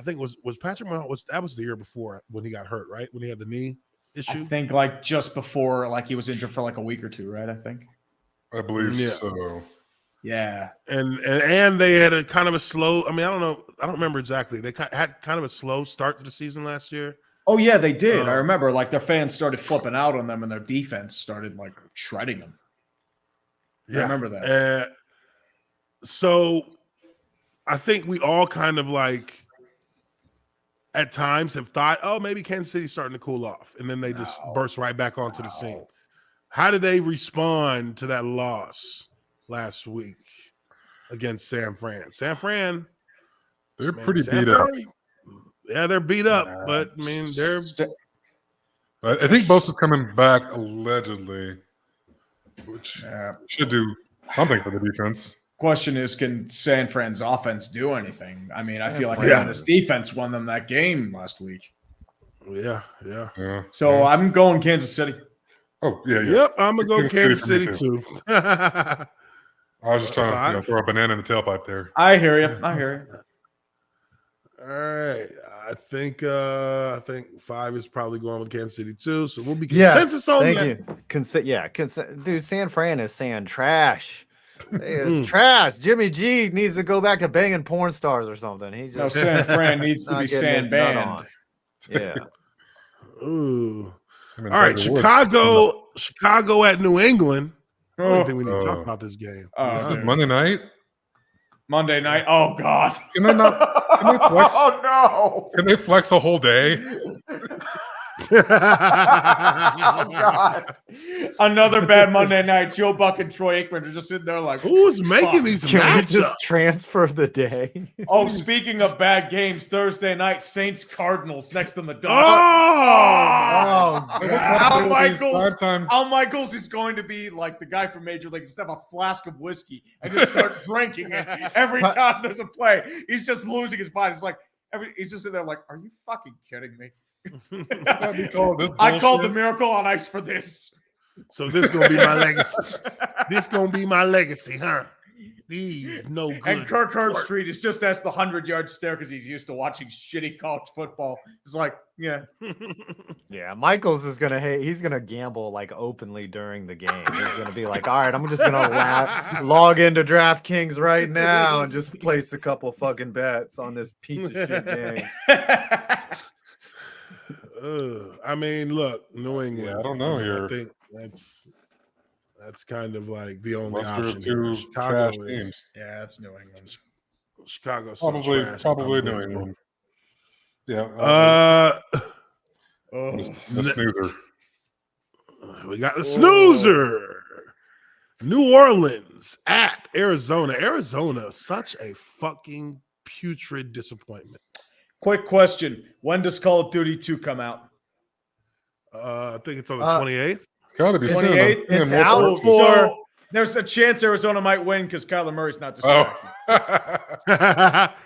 think was Patrick Mahomes, that was the year before when he got hurt, right? When he had the knee issue. I think like just before, like he was injured for like a week or two, right? I think. I believe Yeah. so. Yeah. And they had a kind of a slow. I mean, I don't know. I don't remember exactly. They had kind of a slow start to the season last year. Oh yeah, they did. I remember like their fans started flipping out on them, and their defense started like shredding them. Yeah, I remember that. So I think we all kind of like at times have thought, oh, maybe Kansas City's starting to cool off, and then they just burst right back onto the scene. How did they respond to that loss last week against San Fran? San Fran, they're pretty beat up. Yeah, they're beat up, but I mean, they're. I think Bosa's coming back allegedly, which should do something for the defense. Question is, can San Fran's offense do anything? I mean, I feel like his defense won them that game last week. Yeah. So I'm going Kansas City. Oh, yeah. Yep, I'm going to go Kansas City too. I was just trying to throw a banana in the tailpipe there. I hear you. All right. I think 5 is probably going with Kansas City too. So we'll be consensus on that. Dude, San Fran is saying trash. It's trash. Jimmy G needs to go back to banging porn stars or something. San Fran needs to be sand banned. Yeah. Ooh. All right, Chicago at New England. I don't think we need to talk about this game. This is Monday night. Monday night. Oh God. Can they flex? Oh no. Can they flex a whole day? Oh God. Another bad Monday night. Joe Buck and Troy Aikman are just sitting there like, who's making these Can we matchups? just transfer the day? Oh, speaking of bad games, Thursday night, Saints Cardinals next on the dot. Al Michaels is going to be like the guy from Major League. Just have a flask of whiskey and just start drinking it every time there's a play. He's just losing his mind. It's like he's just sitting there like, are you fucking kidding me? I called the Miracle on Ice for this. So this gonna be my legacy. This gonna be my legacy, huh? These no good. And Kirk Herbstreit is just as the 100-yard stare because he's used to watching shitty college football. It's like, yeah. Yeah, Michaels is gonna he's gonna gamble like openly during the game. He's gonna be like, all right, I'm just gonna log into DraftKings right now and just place a couple fucking bets on this piece of shit game. I mean, look, New England. Yeah, I don't know here. I think that's kind of like the only option. Two Chicago trash is, teams. Yeah, it's New England. Chicago's probably New England. Yeah. The snoozer. We got the snoozer. New Orleans at Arizona. Arizona, such a fucking putrid disappointment. Quick question. When does Call of Duty 2 come out? I think it's on the 28th. It's got to be 28th. It's out for. So there's a chance Arizona might win because Kyler Murray's not distracted.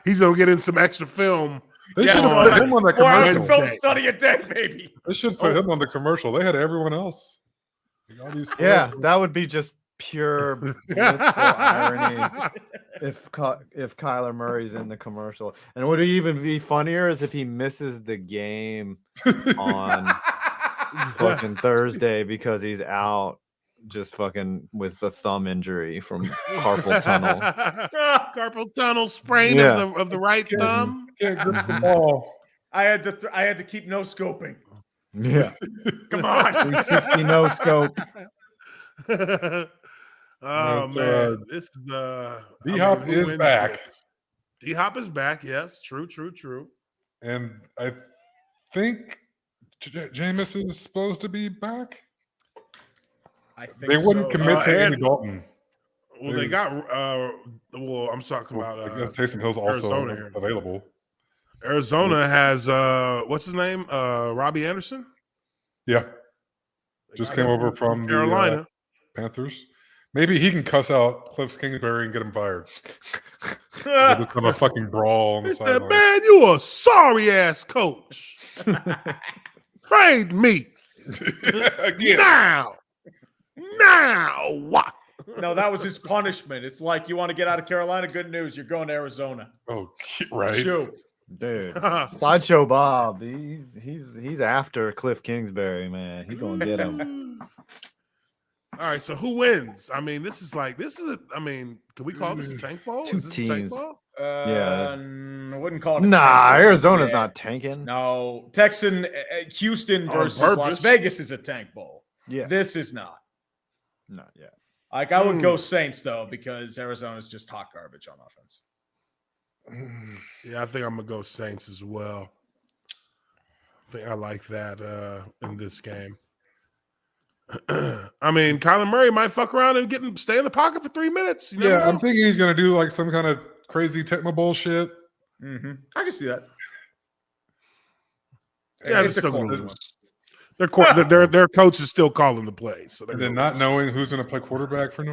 He's going to get in some extra film. They should have put him on the 4 hours of commercial. film study a day, baby. They should put him on the commercial. They had everyone else. Yeah, that would be just pure blissful irony if Kyler Murray's in the commercial. And would it even be funnier is if he misses the game on fucking Thursday because he's out just fucking with the thumb injury from carpal tunnel. Carpal tunnel sprain of the right thumb. Can't grip the ball. I had to keep no scoping. Yeah. Come on. 360 no scope. Oh man, this is D-Hop is back. D-Hop is back. Yes, true. And I think Jameis is supposed to be back. I think they wouldn't commit to Andy Dalton. Well, they got. Well, I'm talking about. I guess Taysom Hill's also available. Arizona has what's his name? Robbie Anderson. Yeah, just came over from Carolina Panthers. Maybe he can cuss out Cliff Kingsbury and get him fired. They'll just have a fucking brawl on the sideline. Man, you a sorry ass coach. Trade me now. What? No, that was his punishment. It's like you want to get out of Carolina. Good news, you're going to Arizona. Oh, right. Shoot. Dude, Sideshow Bob, he's after Cliff Kingsbury, man. He's gonna get him. All right, so who wins? I mean, can we call this a tank ball? Two teams. Tank ball? I wouldn't call it. Nah, Arizona's not tanking. No, Houston versus Las Vegas is a tank bowl. Yeah, this is not. Not yet. Like I would go Saints though because Arizona's just hot garbage on offense. Yeah, I think I'm gonna go Saints as well. I think I like that in this game. I mean, Kyler Murray might fuck around and stay in the pocket for 3 minutes. Yeah, I'm thinking he's gonna do like some kind of crazy techno bullshit. Mm-hmm. I can see that. Yeah, they're still gonna lose. Their coach is still calling the plays. So and then not knowing who's gonna play quarterback for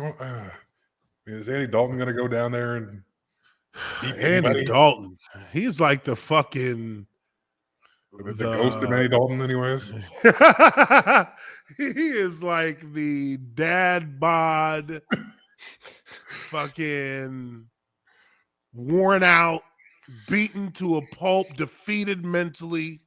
is Andy Dalton gonna go down there and Andy Dalton? He's like the fucking the ghost of Andy Dalton, anyways. He is like the dad bod, fucking worn out, beaten to a pulp, defeated mentally.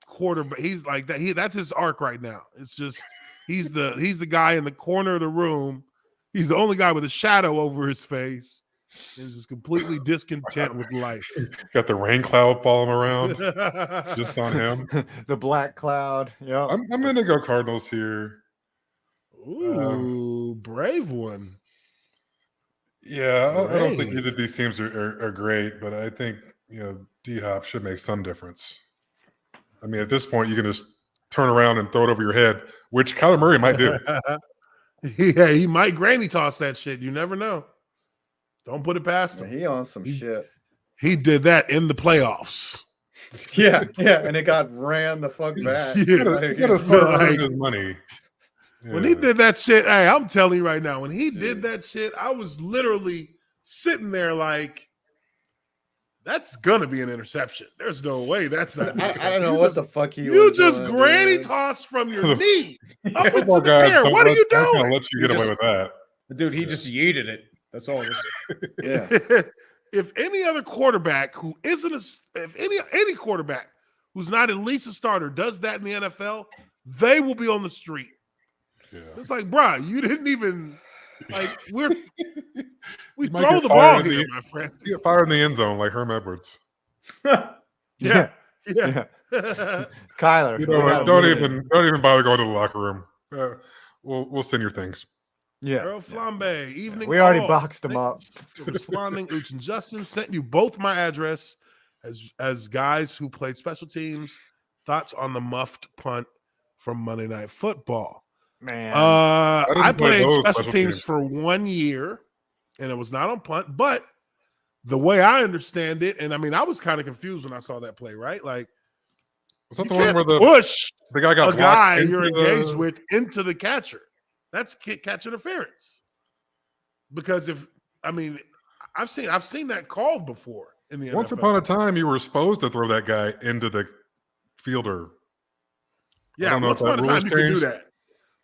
Quarterback. He's like that. That's his arc right now. It's just he's the guy in the corner of the room. He's the only guy with a shadow over his face. He's just completely discontent with life. Got the rain cloud following around, just on him. The black cloud. Yeah, I'm gonna go Cardinals here. Ooh, brave one. Yeah, I don't think either of these teams are great, but I think D-Hop should make some difference. I mean, at this point, you can just turn around and throw it over your head, which Kyler Murray might do. Yeah, he might granny toss that shit. You never know. Don't put it past him. He on some shit. He did that in the playoffs. Yeah, and it got ran the fuck back. You gotta throw his money. Yeah. When he did that shit, hey, I'm telling you right now, when he did that shit, I was literally sitting there like, that's gonna be an interception. There's no way that's not. I don't know what the fuck you just granny tossed from your knee up into the air. What are you doing? Let you get away with that, dude. He just yeeted it. That's all. Yeah. If any other quarterback who isn't if any quarterback who's not at least a starter does that in the NFL, they will be on the street. Yeah. It's like, bro, you didn't even we throw the ball here, my friend. You get fired in the end zone like Herm Edwards. Yeah. Kyler, don't even bother going to the locker room. We'll send your things. Yeah. Earl Flambe, evening. We already boxed him up. For responding, Uche and Justin sent you both my address as guys who played special teams. Thoughts on the muffed punt from Monday Night Football? Man, I played special teams for 1 year, and it was not on punt. But the way I understand it, and I mean, I was kind of confused when I saw that play. Right, like was that the one where the guy got a guy you're engaged with into the catcher? That's catch interference. Because I've seen that called before in the NFL. Once upon a time, you were supposed to throw that guy into the fielder. Yeah, once upon a time you could do that.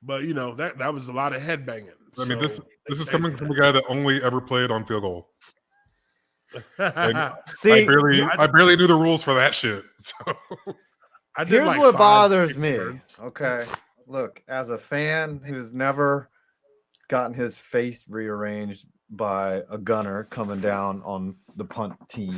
But you know that was a lot of head banging. I mean, this is coming from a guy that only ever played on field goal. See, I barely knew the rules for that shit. So here's like what bothers me. Okay, look, as a fan who's never gotten his face rearranged by a gunner coming down on the punt team,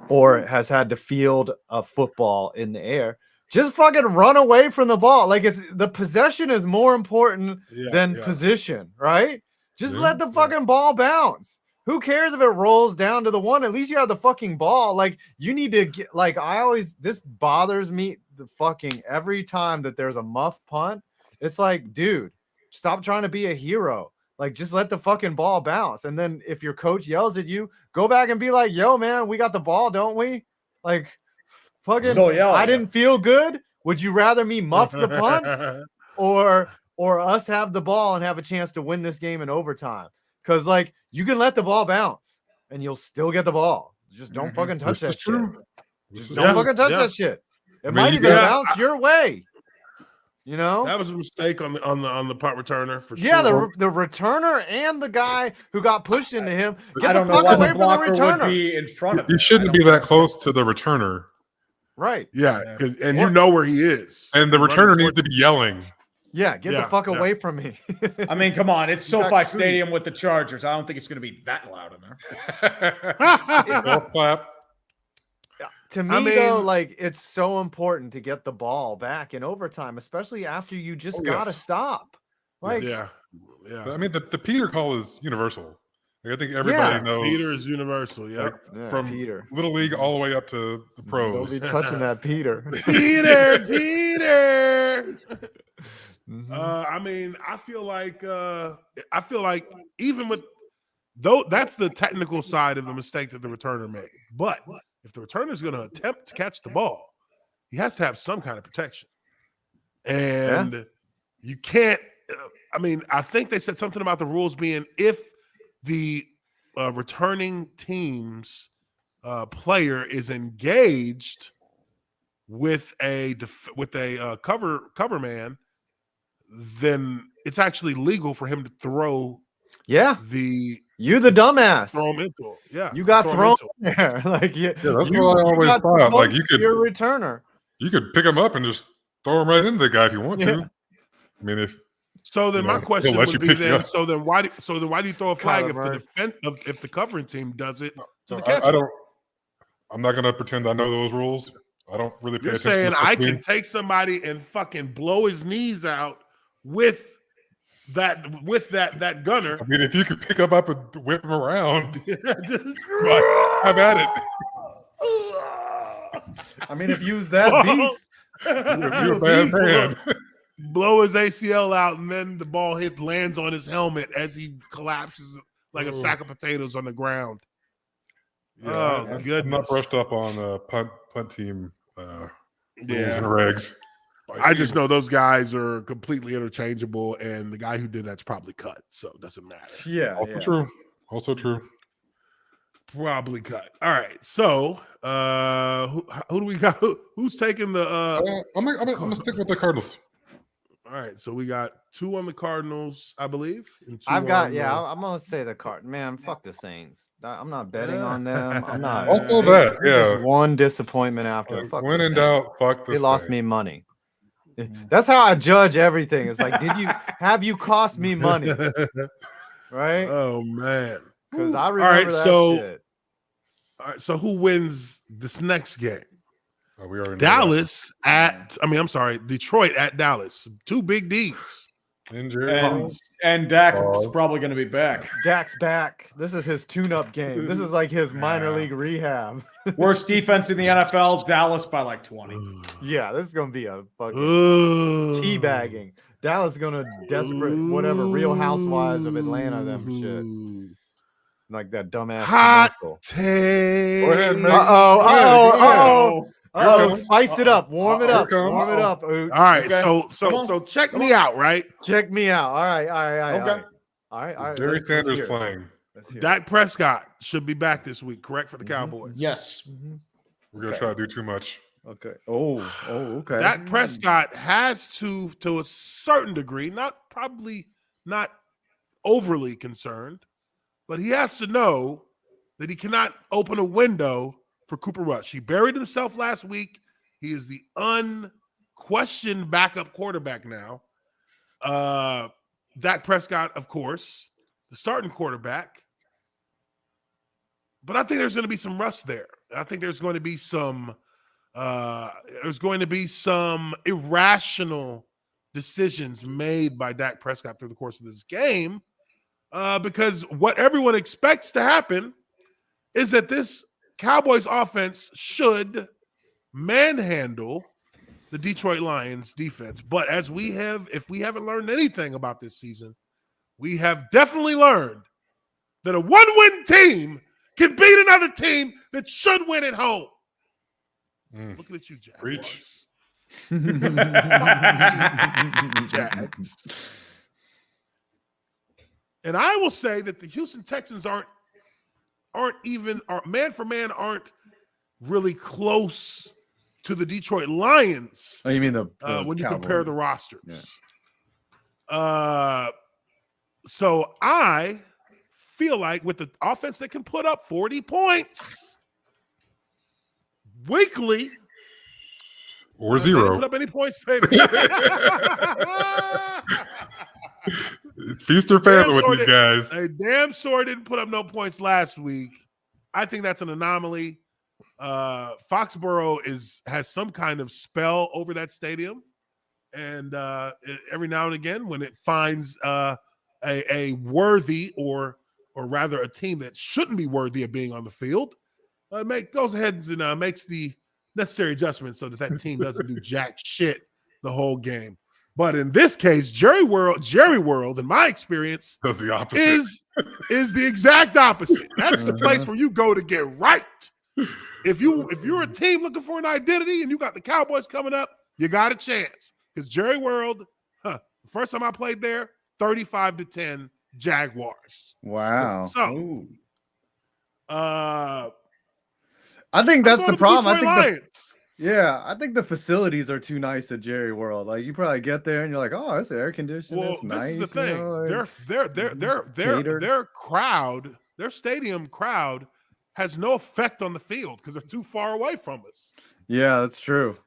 or has had to field a football in the air, just fucking run away from the ball. Like it's the possession is more important than position, right? Just let the fucking ball bounce. Who cares if it rolls down to the one? At least you have the fucking ball. Like you need to get. Like this bothers me. The fucking every time that there's a muff punt, it's like, dude, stop trying to be a hero. Like just let the fucking ball bounce. And then if your coach yells at you, go back and be like, yo, man, we got the ball, don't we? Like fucking. I didn't feel good. Would you rather me muff the punt or us have the ball and have a chance to win this game in overtime? Because, like, you can let the ball bounce and you'll still get the ball. Just don't fucking touch that shit. Just don't fucking touch that shit. It might even bounce your way. You know? That was a mistake on the punt returner for sure. Yeah, the returner and the guy who got pushed into him. Get I the fuck away from the returner. Would be in front of you shouldn't be that close to the returner. Right. Yeah, and you know where he is. And the returner needs to be yelling. Yeah, get the fuck away from me. I mean, come on. It's SoFi Stadium with the Chargers. I don't think it's going to be that loud in there. Clap. To me, though, like, it's so important to get the ball back in overtime, especially after you just got to stop. Like, yeah. I mean, the Peter call is universal. Like, I think everybody knows. Peter is universal, from Peter. Little League all the way up to the pros. Don't be touching that Peter. Peter. I mean, I feel like even with though that's the technical side of the mistake that the returner made. But if the returner is going to attempt to catch the ball, he has to have some kind of protection. And you can't. I mean, I think they said something about the rules being if the returning team's player is engaged with a cover man, then it's actually legal for him to throw. You the dumbass. Throw him into it. Yeah, you got thrown there. Like that's what I always thought. Like you're a returner. You could pick him up and just throw him right into the guy if you want to. I mean, if so, then my question would be then. So then why do you throw a flag if the covering team does it to the catcher? I'm not going to pretend I know those rules. I don't really pay attention. You're saying I can take somebody and fucking blow his knees out with that gunner. I mean, if you could pick him up and whip him around, have at it. I mean, if you that beast, you're a bad man. Blow his ACL out, and then the ball lands on his helmet as he collapses like a sack of potatoes on the ground. Yeah, goodness. I'm not brushed up on punt team rules and regs. I just know those guys are completely interchangeable, and the guy who did that's probably cut, so it doesn't matter. Yeah, true. Also true. Probably cut. All right, so who do we got? Who's taking the? I'm gonna stick with the Cardinals. All right, so we got 2 on the Cardinals, I believe. I've got I'm gonna say the Cardinals. Man, fuck the Saints. I'm not betting on them. I'm not. Also that, just one disappointment after. Fuck when in doubt, fuck the They lost me money. That's how I judge everything. It's like, have you cost me money? Right? Oh man. Because I remember that shit. All right, so who wins this next game? We already Dallas Detroit at Dallas. 2 big D's. And Dak is probably going to be back. Dak's back. This is his tune-up game. This is like his minor league rehab. Worst defense in the NFL, Dallas by like 20. Yeah, this is going to be a fucking teabagging. Dallas is going to whatever, Real Housewives of Atlanta, them shits. Like that dumbass hot commercial. Take. Go ahead, man. Spice it up. Warm it up. Warm it up. Uche. All right. Okay. So check me out, right? Check me out. All right. Okay. All right. Barry Sanders playing. Dak Prescott should be back this week, correct, for the Cowboys? Yes. We're going to try to do too much. Okay. Oh, okay. Dak Prescott has to a certain degree, probably not overly concerned, but he has to know that he cannot open a window for Cooper Rush. He buried himself last week. He is the unquestioned backup quarterback now. Dak Prescott, of course, the starting quarterback. But I think there's going to be some rust there. I think there's going to be some irrational decisions made by Dak Prescott through the course of this game, because what everyone expects to happen is that this Cowboys offense should manhandle the Detroit Lions defense. But if we haven't learned anything about this season, we have definitely learned that a one-win team can beat another team that should win at home. Looking at you, Jaguars. Reach. Jags. And I will say that the Houston Texans aren't man for man aren't really close to the Detroit Lions. Oh, you mean the when you Cowboys. compare the rosters? Yeah. So I feel like with the offense that can put up 40 points weekly, or they didn't zero, put up any points. it's feast or famine with these guys. They damn sure didn't put up no points last week. I think that's an anomaly. Foxborough has some kind of spell over that stadium, and every now and again, when it finds a worthy or rather a team that shouldn't be worthy of being on the field, goes ahead and makes the necessary adjustments so that team doesn't do jack shit the whole game. But in this case, Jerry World, in my experience, does the opposite. Is the exact opposite. That's the place where you go to get right. If you're a team looking for an identity and you got the Cowboys coming up, you got a chance. Because Jerry World, the first time I played there, 35-10 Jaguars. Wow. So, I think that's the problem. I think the facilities are too nice at Jerry World. Like you probably get there and you're like, oh, it's air conditioned. Well, it's nice. This is the thing. Their crowd, their stadium crowd, has no effect on the field because they're too far away from us. Yeah, that's true.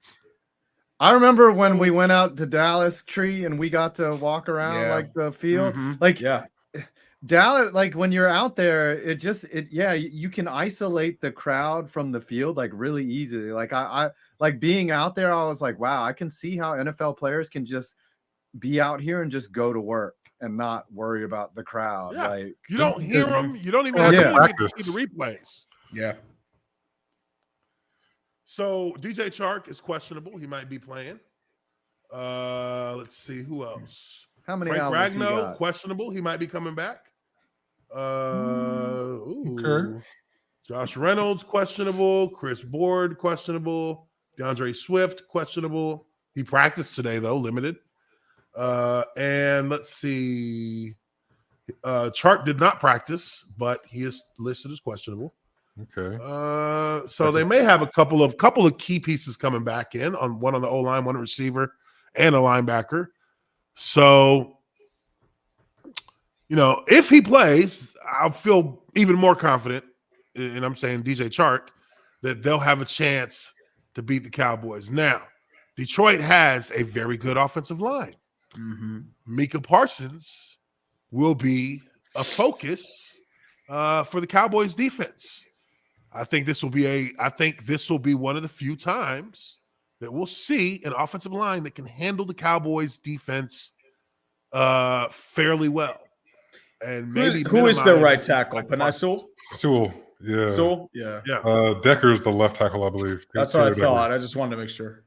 I remember when we went out to Dallas Tree and we got to walk around like the field. Dallas, like when you're out there, you can isolate the crowd from the field like really easily. Like I like being out there, I was like, wow, I can see how NFL players can just be out here and just go to work and not worry about the crowd. Yeah. Like you don't hear them, you don't even have to see the replays. Yeah. So DJ Chark is questionable. He might be playing. Let's see who else. How many Frank albums he Ragnow, got? questionable. He might be coming back. Okay. Josh Reynolds, questionable. Chris Board, questionable. DeAndre Swift, questionable. He practiced today, though, limited. And let's see. Chark did not practice, but he is listed as questionable. Okay. So they may have a couple of key pieces coming back in, one on the O-line, one receiver, and a linebacker. So, if he plays, I'll feel even more confident, and I'm saying DJ Chark, that they'll have a chance to beat the Cowboys. Now, Detroit has a very good offensive line. Micah Parsons will be a focus for the Cowboys defense. I think this will be one of the few times that we'll see an offensive line that can handle the Cowboys defense fairly well. And maybe who is their right tackle? Penei Sewell? Sewell, yeah. Sewell? Yeah. Decker's the left tackle, I believe. That's what I thought. I just wanted to make sure.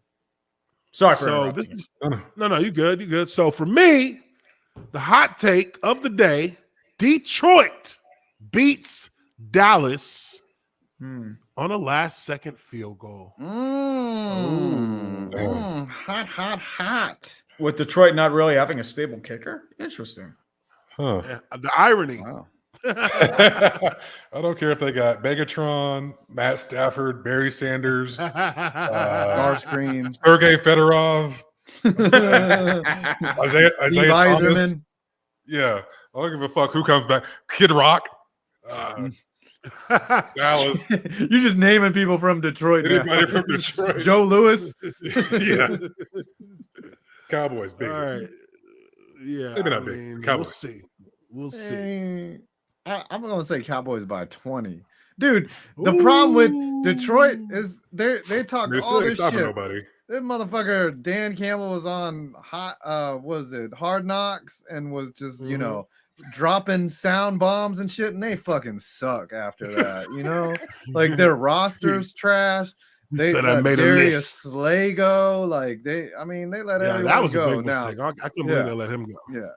Sorry for interrupting. No, you good. So for me, the hot take of the day, Detroit beats Dallas on a last-second field goal. Hot. With Detroit not really having a stable kicker? Interesting. Huh. Yeah, the irony. Wow. I don't care if they got Megatron, Matt Stafford, Barry Sanders, Starscream, Sergey Fedorov, Isaiah Thomas. Iserman. Yeah, I don't give a fuck who comes back. Kid Rock, Dallas. You're just naming people from Detroit now. Anybody from Detroit? Joe Lewis. Yeah. Cowboys, big. All right. Yeah, Maybe not big. Cowboys. We'll see. I'm gonna say Cowboys by 20. Dude, the problem with Detroit is they talk all this shit. Nobody. This motherfucker Dan Campbell was on Hard Knocks and was just dropping sound bombs and shit, and they fucking suck after that. Like their roster's trash. They said I made a Darius list. Slay go. Like they let everyone that was go. a big Now, mistake. I couldn't believe they let him go. Yeah,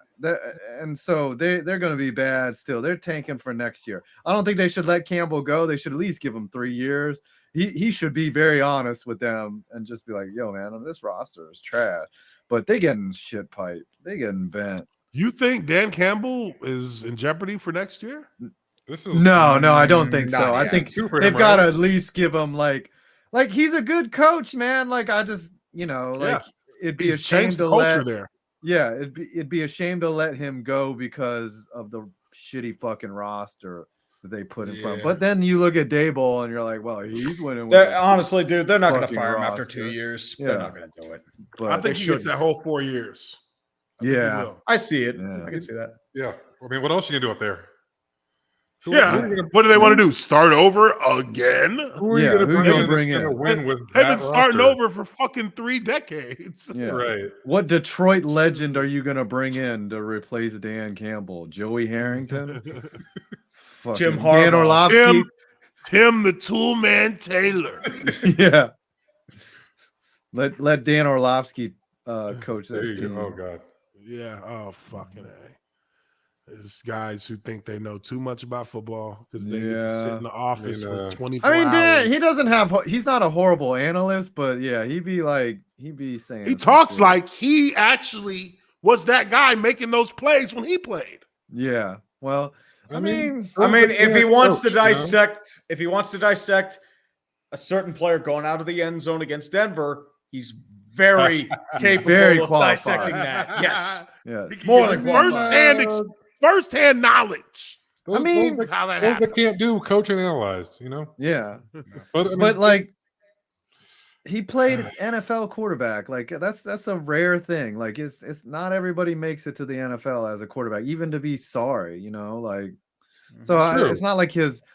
and so they're going to be bad still. They're tanking for next year. I don't think they should let Campbell go. They should at least give him 3 years. He should be very honest with them and just be like, yo, man, this roster is trash. But they getting shit piped. They getting bent. You think Dan Campbell is in jeopardy for next year? No, I don't think so. Not I yet. think they've got to at least give him like he's a good coach, man. Like I just, it'd be a shame to culture let there. Yeah, it'd be a shame to let him go because of the shitty fucking roster that they put in front. But then you look at Daboll and you're like, well, he's winning. Honestly, dude, they're not going to fire him after roster. 2 years. Yeah. They're not going to do it. But I think he gets that whole 4 years. I see it. Yeah. I can see that. Yeah. I mean, what else you can do up there? What do they want to do? Start over again? Who are you going to bring in? Win with They've been starting over for fucking 3 decades. Yeah. Right. What Detroit legend are you going to bring in to replace Dan Campbell? Joey Harrington? Jim Harbaugh. Dan Orlovsky? Tim the Toolman Taylor. Yeah. Let Dan Orlovsky coach this team. Oh, God. Yeah. Oh, fucking A. There's guys who think they know too much about football because they get to sit in the office for 24 hours. Dan, he's not a horrible analyst, but yeah, he'd be saying he talks like he actually was that guy making those plays when he played. Yeah. Well, I mean, if he wants to dissect a certain player going out of the end zone against Denver, he's very capable of dissecting that. Yes. More than first-hand knowledge. Those that can't do coach and analyze, Yeah. But like he played NFL quarterback. Like that's a rare thing. Like it's not everybody makes it to the NFL as a quarterback, even to be sorry, So it's not like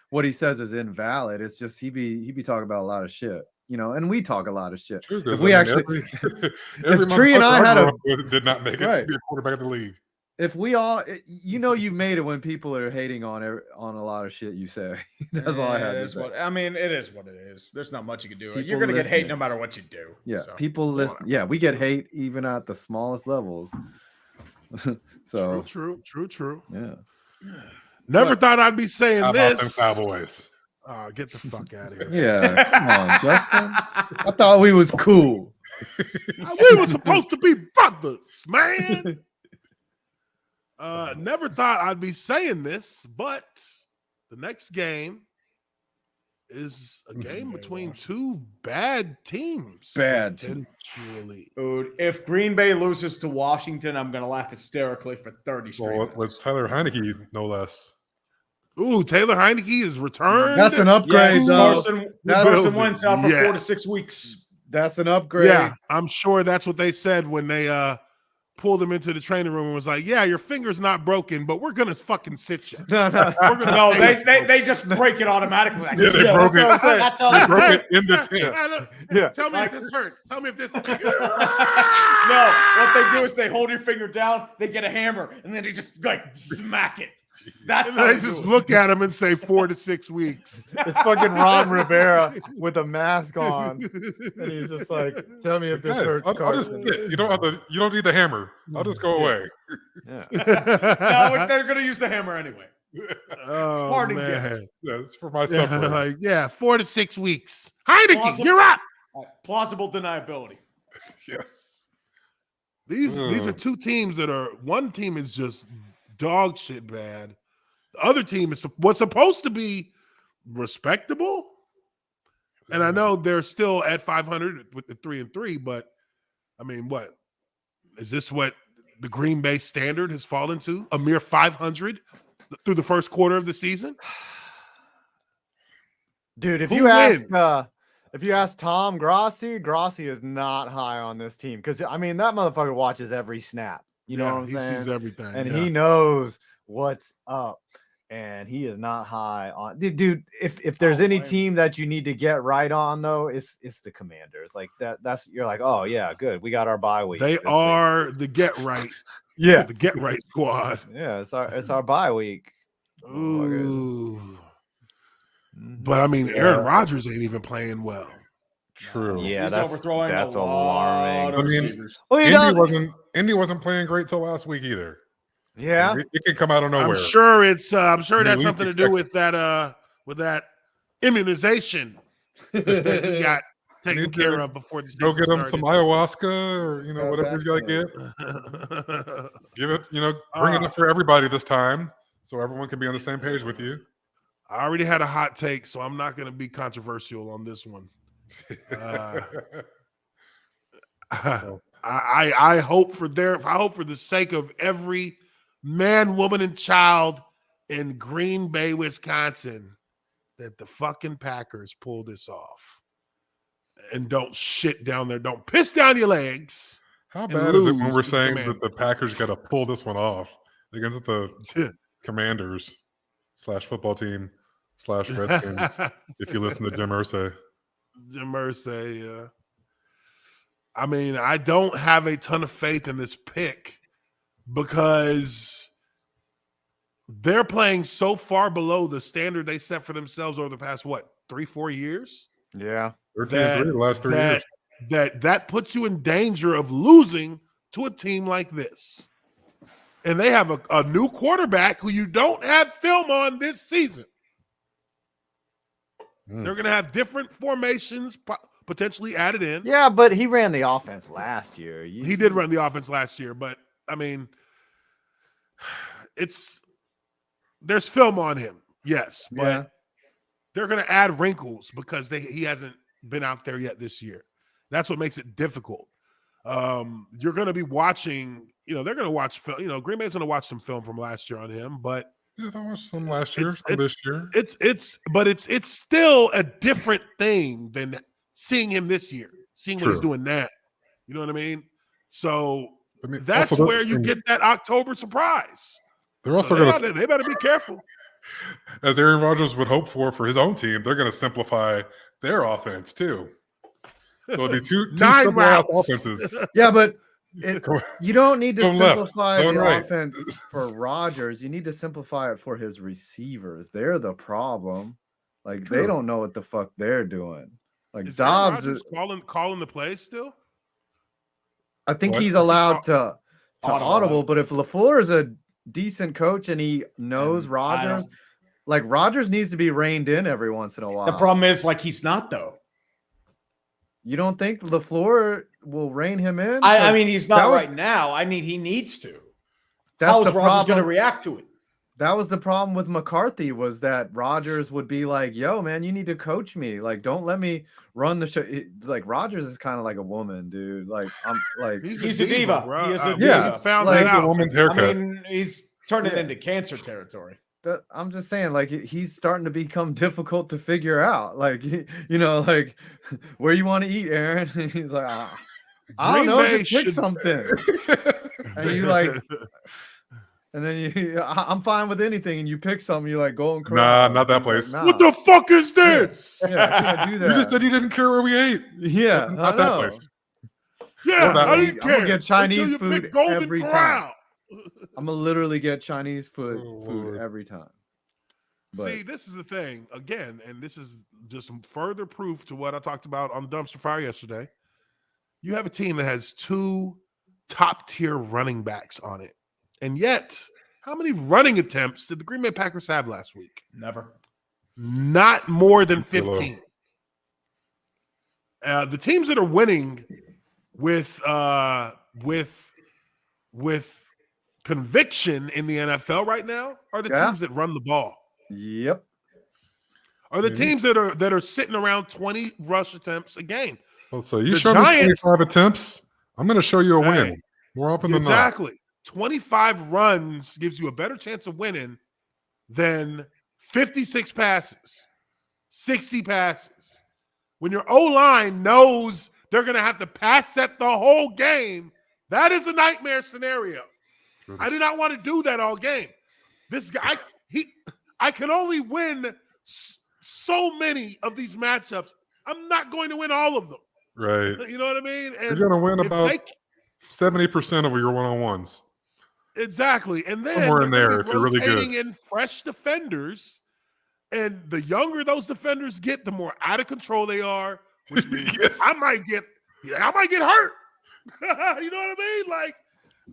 what he says is invalid. It's just he be talking about a lot of shit. And we talk a lot of shit. If we actually, if Tree and I did not make it to be a quarterback of the league. If we all, you made it when people are hating on a lot of shit you say. That's all I had to say. It is what it is. There's not much you can do. You're going to get hate no matter what you do. Yeah, so. people listen. Yeah, we get hate even at the smallest levels. So true. Yeah. Never thought I'd be saying this. Cowboys. Oh, get the fuck out of here. Yeah, come on, Justin. I thought we was cool. We were supposed to be brothers, man. Never thought I'd be saying this, but the next game is a game between two bad teams. Potentially. Dude, if Green Bay loses to Washington, I'm going to laugh hysterically for 30 straight minutes. With Tyler Heineke, no less. Ooh, Taylor Heineke is returned. That's an upgrade, though. Carson Wentz out for 4 to 6 weeks. That's an upgrade. Yeah, I'm sure that's what they said when they pulled him into the training room and was like, yeah, your finger's not broken, but we're going to fucking sit you. No, they just break it automatically. They broke it. That's all they broke it in the tent. Tell me if this hurts. Tell me if this. No, what they do is they hold your finger down, they get a hammer, and then they just smack it. That's how they just look at him and say 4 to 6 weeks. It's fucking Ron Rivera with a mask on, and he's just like, "Tell me if this hurts." I'll just sit. You don't need the hammer. I'll just go away. Yeah. No, they're gonna use the hammer anyway. Oh, Parting man. gift. Yeah, it's for my suffering. 4 to 6 weeks. Heineke, you're up. Plausible deniability. Yes. These are two teams that are. One team is just dog shit bad, The other team was supposed to be respectable. And I know they're still at 500 with the 3-3, but I mean, what is this? What the Green Bay standard has fallen to? A mere 500 through the first quarter of the season, dude. If you ask Tom Grossi is not high on this team because I mean that motherfucker watches every snap. You know what I'm saying? He sees everything, and he knows what's up. And he is not high on, dude. If there's any team that you need to get right on, though, it's the Commanders. Like that's you're like, oh yeah, good. We got our bye week. They are the get right, the get right squad. Yeah, it's our bye week. Ooh, but I mean, Aaron Rodgers ain't even playing well. True. Yeah, He's overthrowing that's a lot alarming. of receivers. Indy wasn't playing great till last week either. Yeah, it can come out of nowhere. I'm sure it has something to do with that immunization that he got taken care of before the season go get him started. some ayahuasca or whatever he's got to get. Give it, bring it up for everybody this time so everyone can be on the same page with you. I already had a hot take, so I'm not going to be controversial on this one. I hope for the sake of every man, woman, and child in Green Bay, Wisconsin, that the fucking Packers pull this off and don't shit down there. Don't piss down your legs. How bad is it when we're saying that the Packers got to pull this one off against the Commanders /football team /Redskins? If you listen to Jim Irsay. Yeah. I mean, I don't have a ton of faith in this pick because they're playing so far below the standard they set for themselves over the past 3-4 years. Yeah, 13-3 the last 3 years. That puts you in danger of losing to a team like this. And they have a new quarterback who you don't have film on this season. They're going to have different formations potentially added in. Yeah, but he ran the offense last year. He did run the offense last year, but I mean, there's film on him, yes, but they're going to add wrinkles because he hasn't been out there yet this year. That's what makes it difficult. You're going to be watching, they're going to watch film. Green Bay's going to watch some film from last year on him, but they watched some last year, some this year. It's still a different thing than seeing him this year, seeing what he's doing now. You know what I mean? So that's where you get that October surprise. They're also they better be careful. As Aaron Rodgers would hope for his own team, they're going to simplify their offense too. So it'll be two simple offenses. Yeah, but you don't need to simplify the offense for Rodgers. You need to simplify it for his receivers. They're the problem. Like they don't know what the fuck they're doing. Like Dobbs is calling the plays still. I think he's allowed to audible, but if LaFleur is a decent coach and he knows Rodgers, like Rodgers needs to be reined in every once in a while. The problem is he's not though. You don't think LaFleur will rein him in? I mean, he's not right now. I mean, he needs to. How is Rodgers going to react to it? That was the problem with McCarthy, was that Rodgers would be like, yo, man, you need to coach me. Like, don't let me run the show. Like, Rodgers is kind of like a woman, dude. Like, I'm like, he's a diva. Bro. He is a diva. Yeah, found that out. I mean, he's turning into cancer territory. I'm just saying, like, he's starting to become difficult to figure out. Like, like, where you want to eat, Aaron? He's like, I don't know, just pick something. And you like, and then I'm fine with anything, and you pick something, you're like, go and cry. Nah, not that place. What the fuck is this? Yeah, I can't do that. You just said you didn't care where we ate. Yeah, not that place. Yeah, I didn't care. I'm gonna get Chinese food every time. Corral. I'm gonna literally get Chinese food every time. But see, this is the thing again, and this is just further proof to what I talked about on the dumpster fire yesterday. You have a team that has 2 top-tier running backs on it, and yet, how many running attempts did the Green Bay Packers have last week? Never. Not more than 15. The teams that are winning with conviction in the NFL right now are the teams that run the ball. Yep. Are the teams that are sitting around 20 rush attempts a game. Well, so you The show Giants, me 25 attempts, I'm going to show you a win. More often than not. Exactly. 25 runs gives you a better chance of winning than 56 passes, 60 passes. When your O-line knows they're going to have to pass set the whole game, that is a nightmare scenario. I did not want to do that all game. This guy, I can only win so many of these matchups. I'm not going to win all of them. Right. You know what I mean? And you're going to win about 70% of your one-on-ones. Exactly. And then somewhere in there if you're really good. Rotating in fresh defenders. And the younger those defenders get, the more out of control they are, which means I might get hurt. You know what I mean? Like,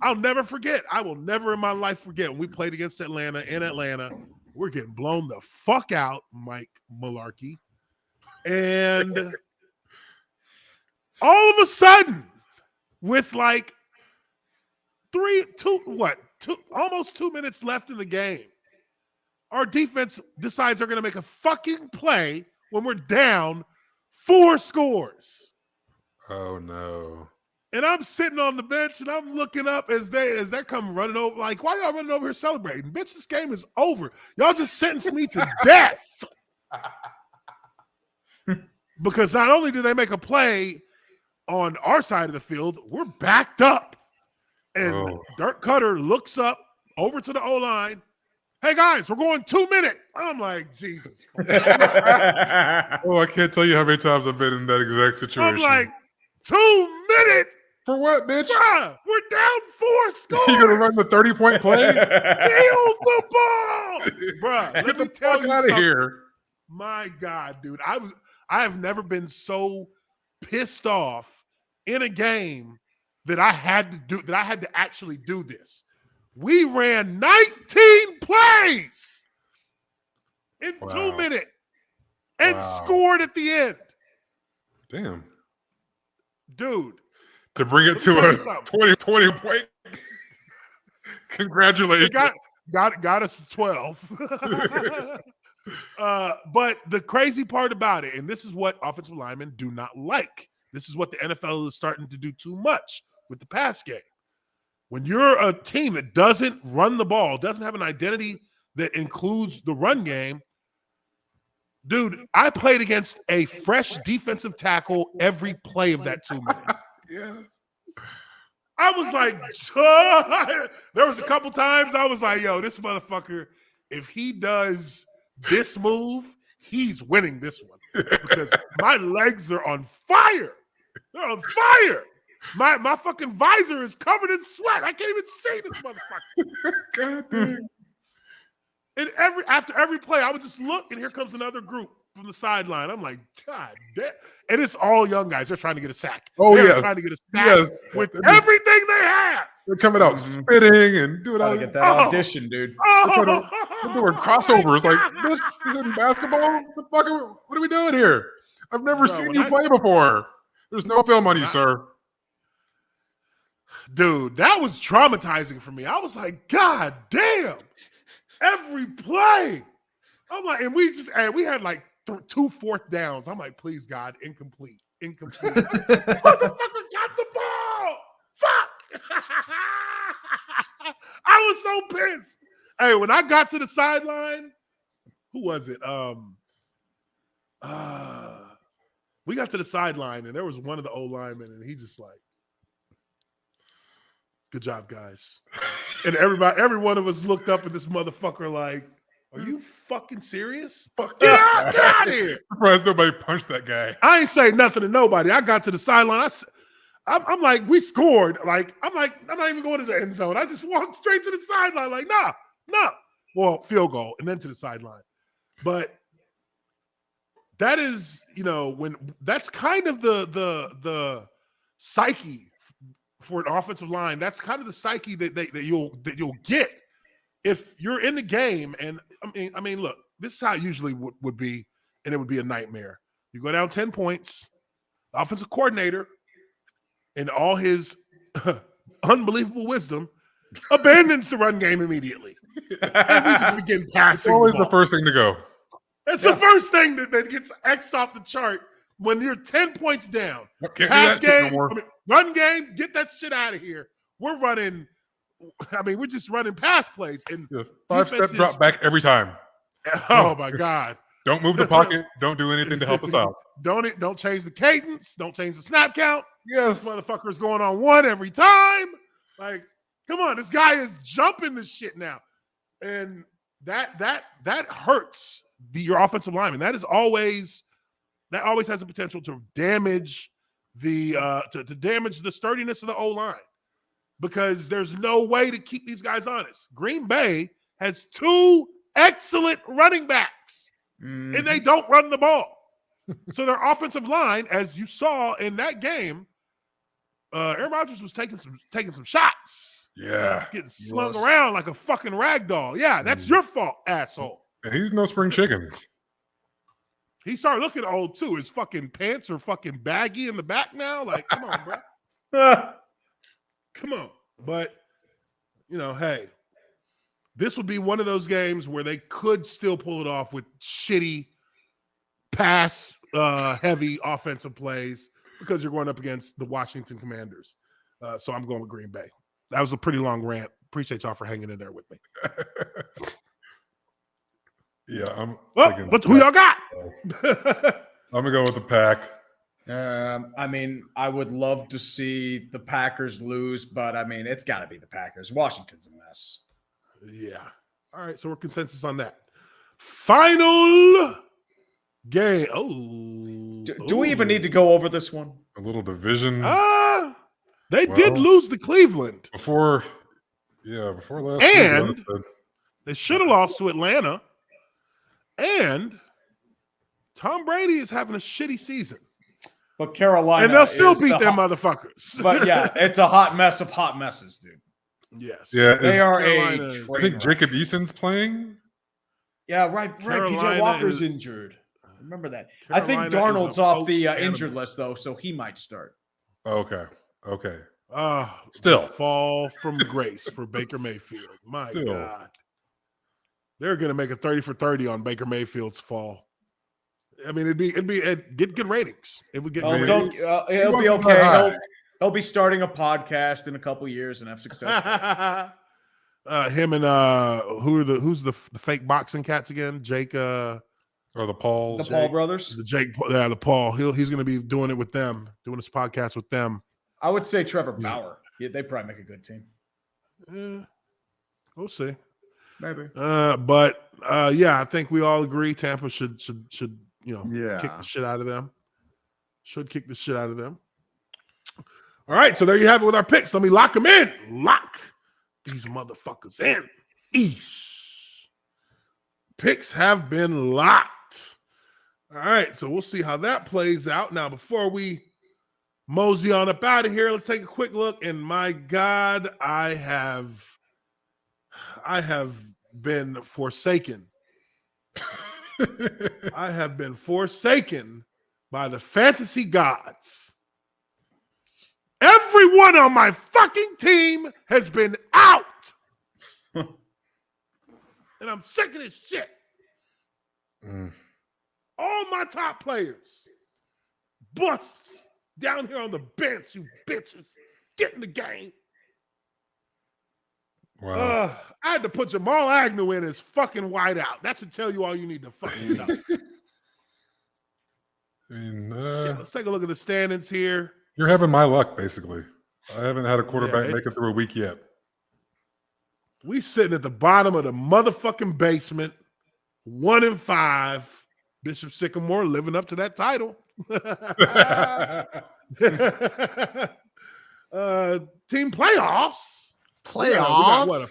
I'll never forget. I will never in my life forget when we played against Atlanta in Atlanta. We're getting blown the fuck out, Mike Malarkey. And all of a sudden, with like almost 2 minutes left in the game, our defense decides they're going to make a fucking play when we're down 4 scores. Oh, no. And I'm sitting on the bench and I'm looking up as they're coming running over. Like, why y'all running over here celebrating? Bitch, this game is over. Y'all just sentenced me to death. Because not only did they make a play on our side of the field, we're backed up. And Dirk Cutter looks up over to the O-line. Hey, guys, we're going 2 minutes. I'm like, Jesus. I can't tell you how many times I've been in that exact situation. I'm like, 2 minutes? For what, bitch? Bruh, we're down 4 scores. You going to run the 30-point play? Field the ball. Bruh, Get the fuck out of here. My God, dude. I have never been so pissed off in a game that I had to actually do this. We ran 19 plays in 2 minutes and scored at the end. Damn. Dude. To bring it to a 20 point. Congratulations. Got us to 12. But the crazy part about it, and this is what offensive linemen do not like. This is what the NFL is starting to do too much with the pass game. When you're a team that doesn't run the ball, doesn't have an identity that includes the run game, dude, I played against a fresh defensive tackle every play of that 2 minutes. Yes. I was like, there was a couple times I was like, yo, this motherfucker, if he does this move, he's winning this one because my legs are on fire. They're on fire. My fucking visor is covered in sweat. I can't even see this motherfucker. God damn. And after every play, I would just look, and here comes another group from the sideline. I'm like, God damn. And it's all young guys. They're trying to get a sack. They're trying to get a sack with everything they have. They're coming out spitting and doing all get that audition, dude. They're doing crossovers. Like, this isn't basketball. What are we doing here? I've never seen you play before. There's no film on you, sir. Dude, that was traumatizing for me. I was like, God damn. Every play. I'm like, and we had like 2 fourth downs. I'm like, please, God, incomplete. Motherfucker got the ball. Fuck. I was so pissed. Hey, when I got to the sideline, who was it? We got to the sideline, and there was one of the O-linemen, and he just like, good job, guys. And every one of us looked up at this motherfucker like, are you fucking serious? Get out of here. Surprised nobody punched that guy. I ain't say nothing to nobody. I got to the sideline. I'm like, we scored. Like, I'm not even going to the end zone. I just walked straight to the sideline. Like, nah. Well, field goal and then to the sideline. But that is, when that's kind of the psyche for an offensive line. That's kind of the psyche that you'll get if you're in the game. And I mean, look, this is how it usually would be, and it would be a nightmare. You go down 10 points, the offensive coordinator, in all his unbelievable wisdom, abandons the run game immediately. And we just begin passing. It's always the the first thing to go. That's the first thing that gets X'd off the chart when you're 10 points down. Pass game, run game, get that shit out of here. We're running. We're just running pass plays. And 5-step drop back every time. Oh, my God. Don't move the pocket. Don't do anything to help us out. Don't change the cadence. Don't change the snap count. Yes. This motherfucker's going on one every time. Like, come on. This guy is jumping this shit now. And that hurts your offensive lineman. That always has the potential to damage the damage the sturdiness of the O-line, because there's no way to keep these guys honest. Green Bay has 2 excellent running backs, and they don't run the ball. So their offensive line, as you saw in that game, Aaron Rodgers was taking some shots. Yeah. Getting slung around like a fucking rag doll. Yeah, that's your fault, asshole. And he's no spring chicken. He started looking old too. His fucking pants are fucking baggy in the back now. Like, come on, bro. Come on. But, hey, this would be one of those games where they could still pull it off with shitty pass heavy offensive plays, because you're going up against the Washington Commanders. So I'm going with Green Bay. That was a pretty long rant. Appreciate y'all for hanging in there with me. Yeah, but who y'all got? I'm gonna go with the Pack. I would love to see the Packers lose, but it's got to be the Packers. Washington's a mess. Yeah. All right, so we're consensus on that. Final game. Do we even need to go over this one? A little division. They did lose to Cleveland before last. And they should have lost to Atlanta. And Tom Brady is having a shitty season. But Carolina, and they'll still beat them motherfuckers. But yeah, it's a hot mess of hot messes, dude. Yes. Yeah, they are Carolina, I think Jacob Eason's playing. Yeah, right. PJ Walker's injured. Remember that. Carolina, I think Darnold's off the injured list though, so he might start. Okay. Still fall from grace for Baker Mayfield. My God. They're going to make a 30 for 30 on Baker Mayfield's fall. It'd get good ratings. It would get ratings. It'll be okay. He'll be starting a podcast in a couple years and have success. Him and who's the fake boxing cats again? Jake or the Pauls. The Paul brothers. The Paul. He's going to be doing it with them, doing this podcast with them. I would say Trevor Bauer. Yeah, they probably make a good team. We'll see. Maybe. But I think we all agree Tampa should kick the shit out of them. Should kick the shit out of them. All right, so there you have it with our picks. Let me lock them in. Lock these motherfuckers in. Eesh. Picks have been locked. All right, so we'll see how that plays out. Now, before we mosey on up out of here, let's take a quick look. And my God, I have been forsaken. I have been forsaken by the fantasy gods. Everyone on my fucking team has been out. And I'm sick of this shit. All my top players. Busts down here on the bench, you bitches. Get in the game. Wow. I had to put Jamal Agnew in as fucking wideout. That should tell you all you need to fucking know. Let's take a look at the standings here. You're having my luck, basically. I haven't had a quarterback make it through a week yet. We sitting at the bottom of the motherfucking basement, 1-5. Bishop Sycamore living up to that title. Team playoffs. We got what, a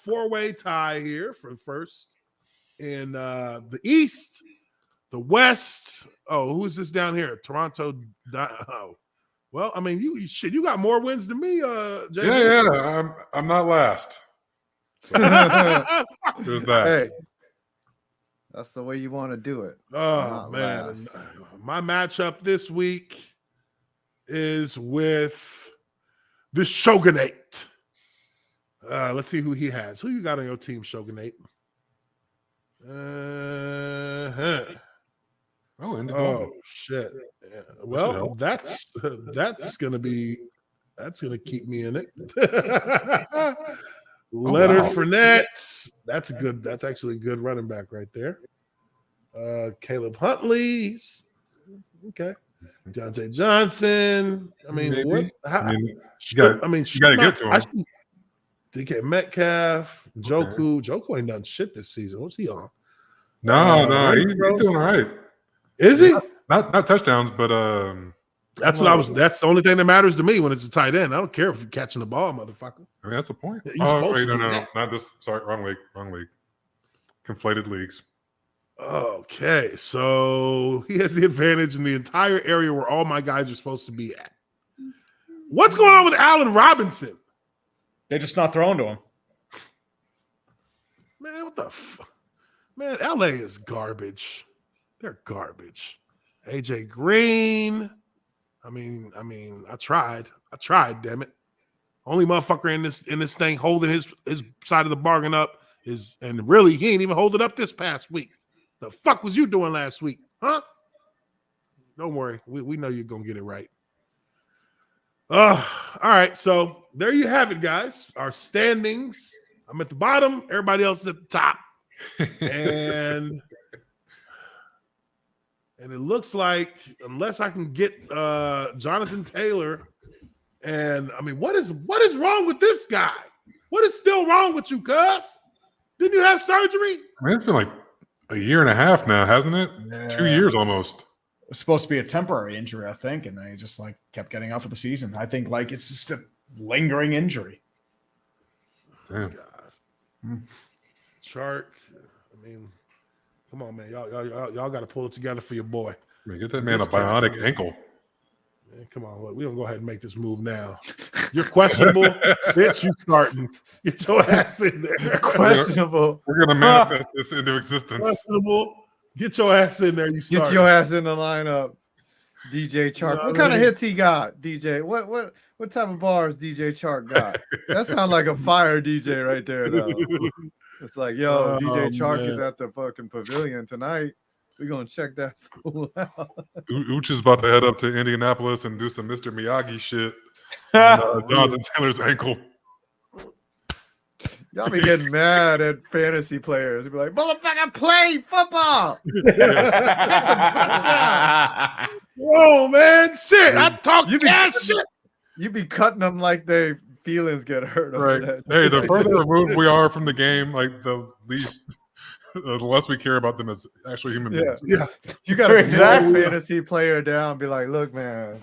four-way tie here for first. In the East, the West. Oh, who's this down here? Toronto. Oh. Well, I mean, you got more wins than me, JB. Yeah. I'm not last. There's that. Hey, that's the way you want to do it. Oh man, my matchup this week is with the Shogunate. Let's see who he has. Who you got on your team, Shogunate? Oh shit. Yeah. Well, that's gonna keep me in it. Leonard Fournette. That's actually a good running back right there. Caleb Huntley. Okay. Deontay Johnson. I mean, maybe. what? How, you gotta get to him. DK Metcalf, Joku. Joku ain't done shit this season. What's he on? No, he's doing all right. Is he? Not touchdowns, but that's the only thing that matters to me when it's a tight end. I don't care if you're catching the ball, motherfucker. I mean, that's the point. No, not this. Sorry, wrong league. Conflated leagues. Okay, so he has the advantage in the entire area where all my guys are supposed to be at. What's going on with Allen Robinson? They're just not throwing to him. Man, what the man? LA is garbage. They're garbage. AJ Green. I mean, I tried. Damn it. Only motherfucker in this thing holding his side of the bargain up and really he ain't even holding up this past week. The fuck was you doing last week, huh? Don't worry, we know you're gonna get it right. All right, so there you have it, guys. Our standings. I'm at the bottom. Everybody else is at the top, and it looks like unless I can get Jonathan Taylor, and I mean, what is wrong with this guy? What is still wrong with you, cuz? Didn't you have surgery? I mean, it's been like a year and a half now, hasn't it? Yeah. 2 years almost. It was supposed to be a temporary injury, I think, and then he just like kept getting out for the season. I think like it's just a lingering injury. Damn. God. Shark. I mean, come on, man. Y'all got to pull it together for your boy. I mean, get that man a bionic ankle. Man, come on, look, we don't go ahead and make this move now. You're questionable. Bitch, you starting. Get your ass in there. Questionable. We're gonna manifest this into existence. Questionable. Get your ass in there. You start. Get your ass in the lineup. DJ Chark. What kind of hits he got, DJ? What type of bars DJ Chark got? That sounds like a fire DJ right there, though. It's like, yo, DJ Chark is at the fucking pavilion tonight. We're gonna check that fool out. Uche's about to head up to Indianapolis and do some Mr. Miyagi shit on Jonathan Taylor's ankle. Y'all be getting mad at fantasy players. You'll be like, motherfucker, play football. Catch some touchdown. Whoa, man. Shit. I talk cash shit. You be cutting them like their feelings get hurt. Right. Hey, the further removed we are from the game, like the less we care about them as actually human beings. Yeah. You got to exact fantasy player down. Be like, look, man,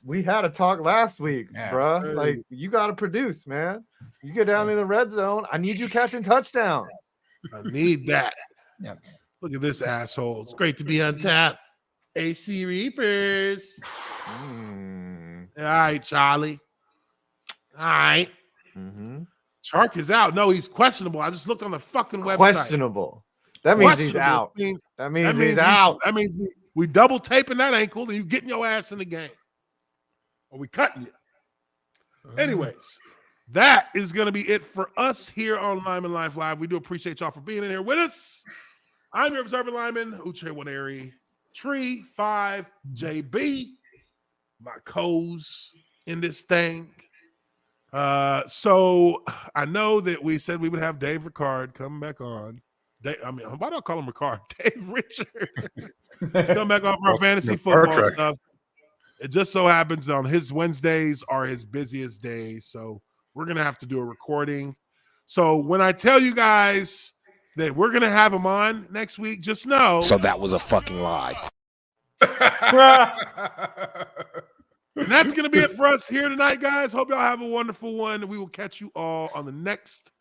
we had a talk last week, bruh. Hey. Like, you got to produce, man. You get down in the red zone. I need you catching touchdowns. I need that. Yeah. Look at this asshole. It's great to be on top. AC Reapers. All right, Charlie. All right. Chark is out. No, he's questionable. I just looked on the fucking website. Questionable. That means he's out. That means he's out. That means we double taping that ankle and you getting your ass in the game. Or we cutting you. Anyways, that is going to be it for us here on Lineman Life Live. We do appreciate y'all for being in here with us. I'm your observer lineman, Uche Nwaneri, Tree 5 JB, my co's in this thing. So I know that we said we would have Dave Ricard come back on. Why do I call him Ricard? Dave Richard. Come back on for our fantasy football stuff. It just so happens on his Wednesdays are his busiest days. So we're going to have to do a recording. So when I tell you guys that we're going to have him on next week, just know. So that was a fucking lie. And that's going to be it for us here tonight, guys. Hope y'all have a wonderful one. We will catch you all on the next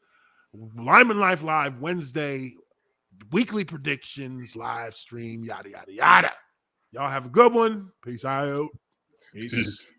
Lineman Life Live Wednesday weekly predictions, live stream, yada, yada, yada. Y'all have a good one. Peace out. Peace.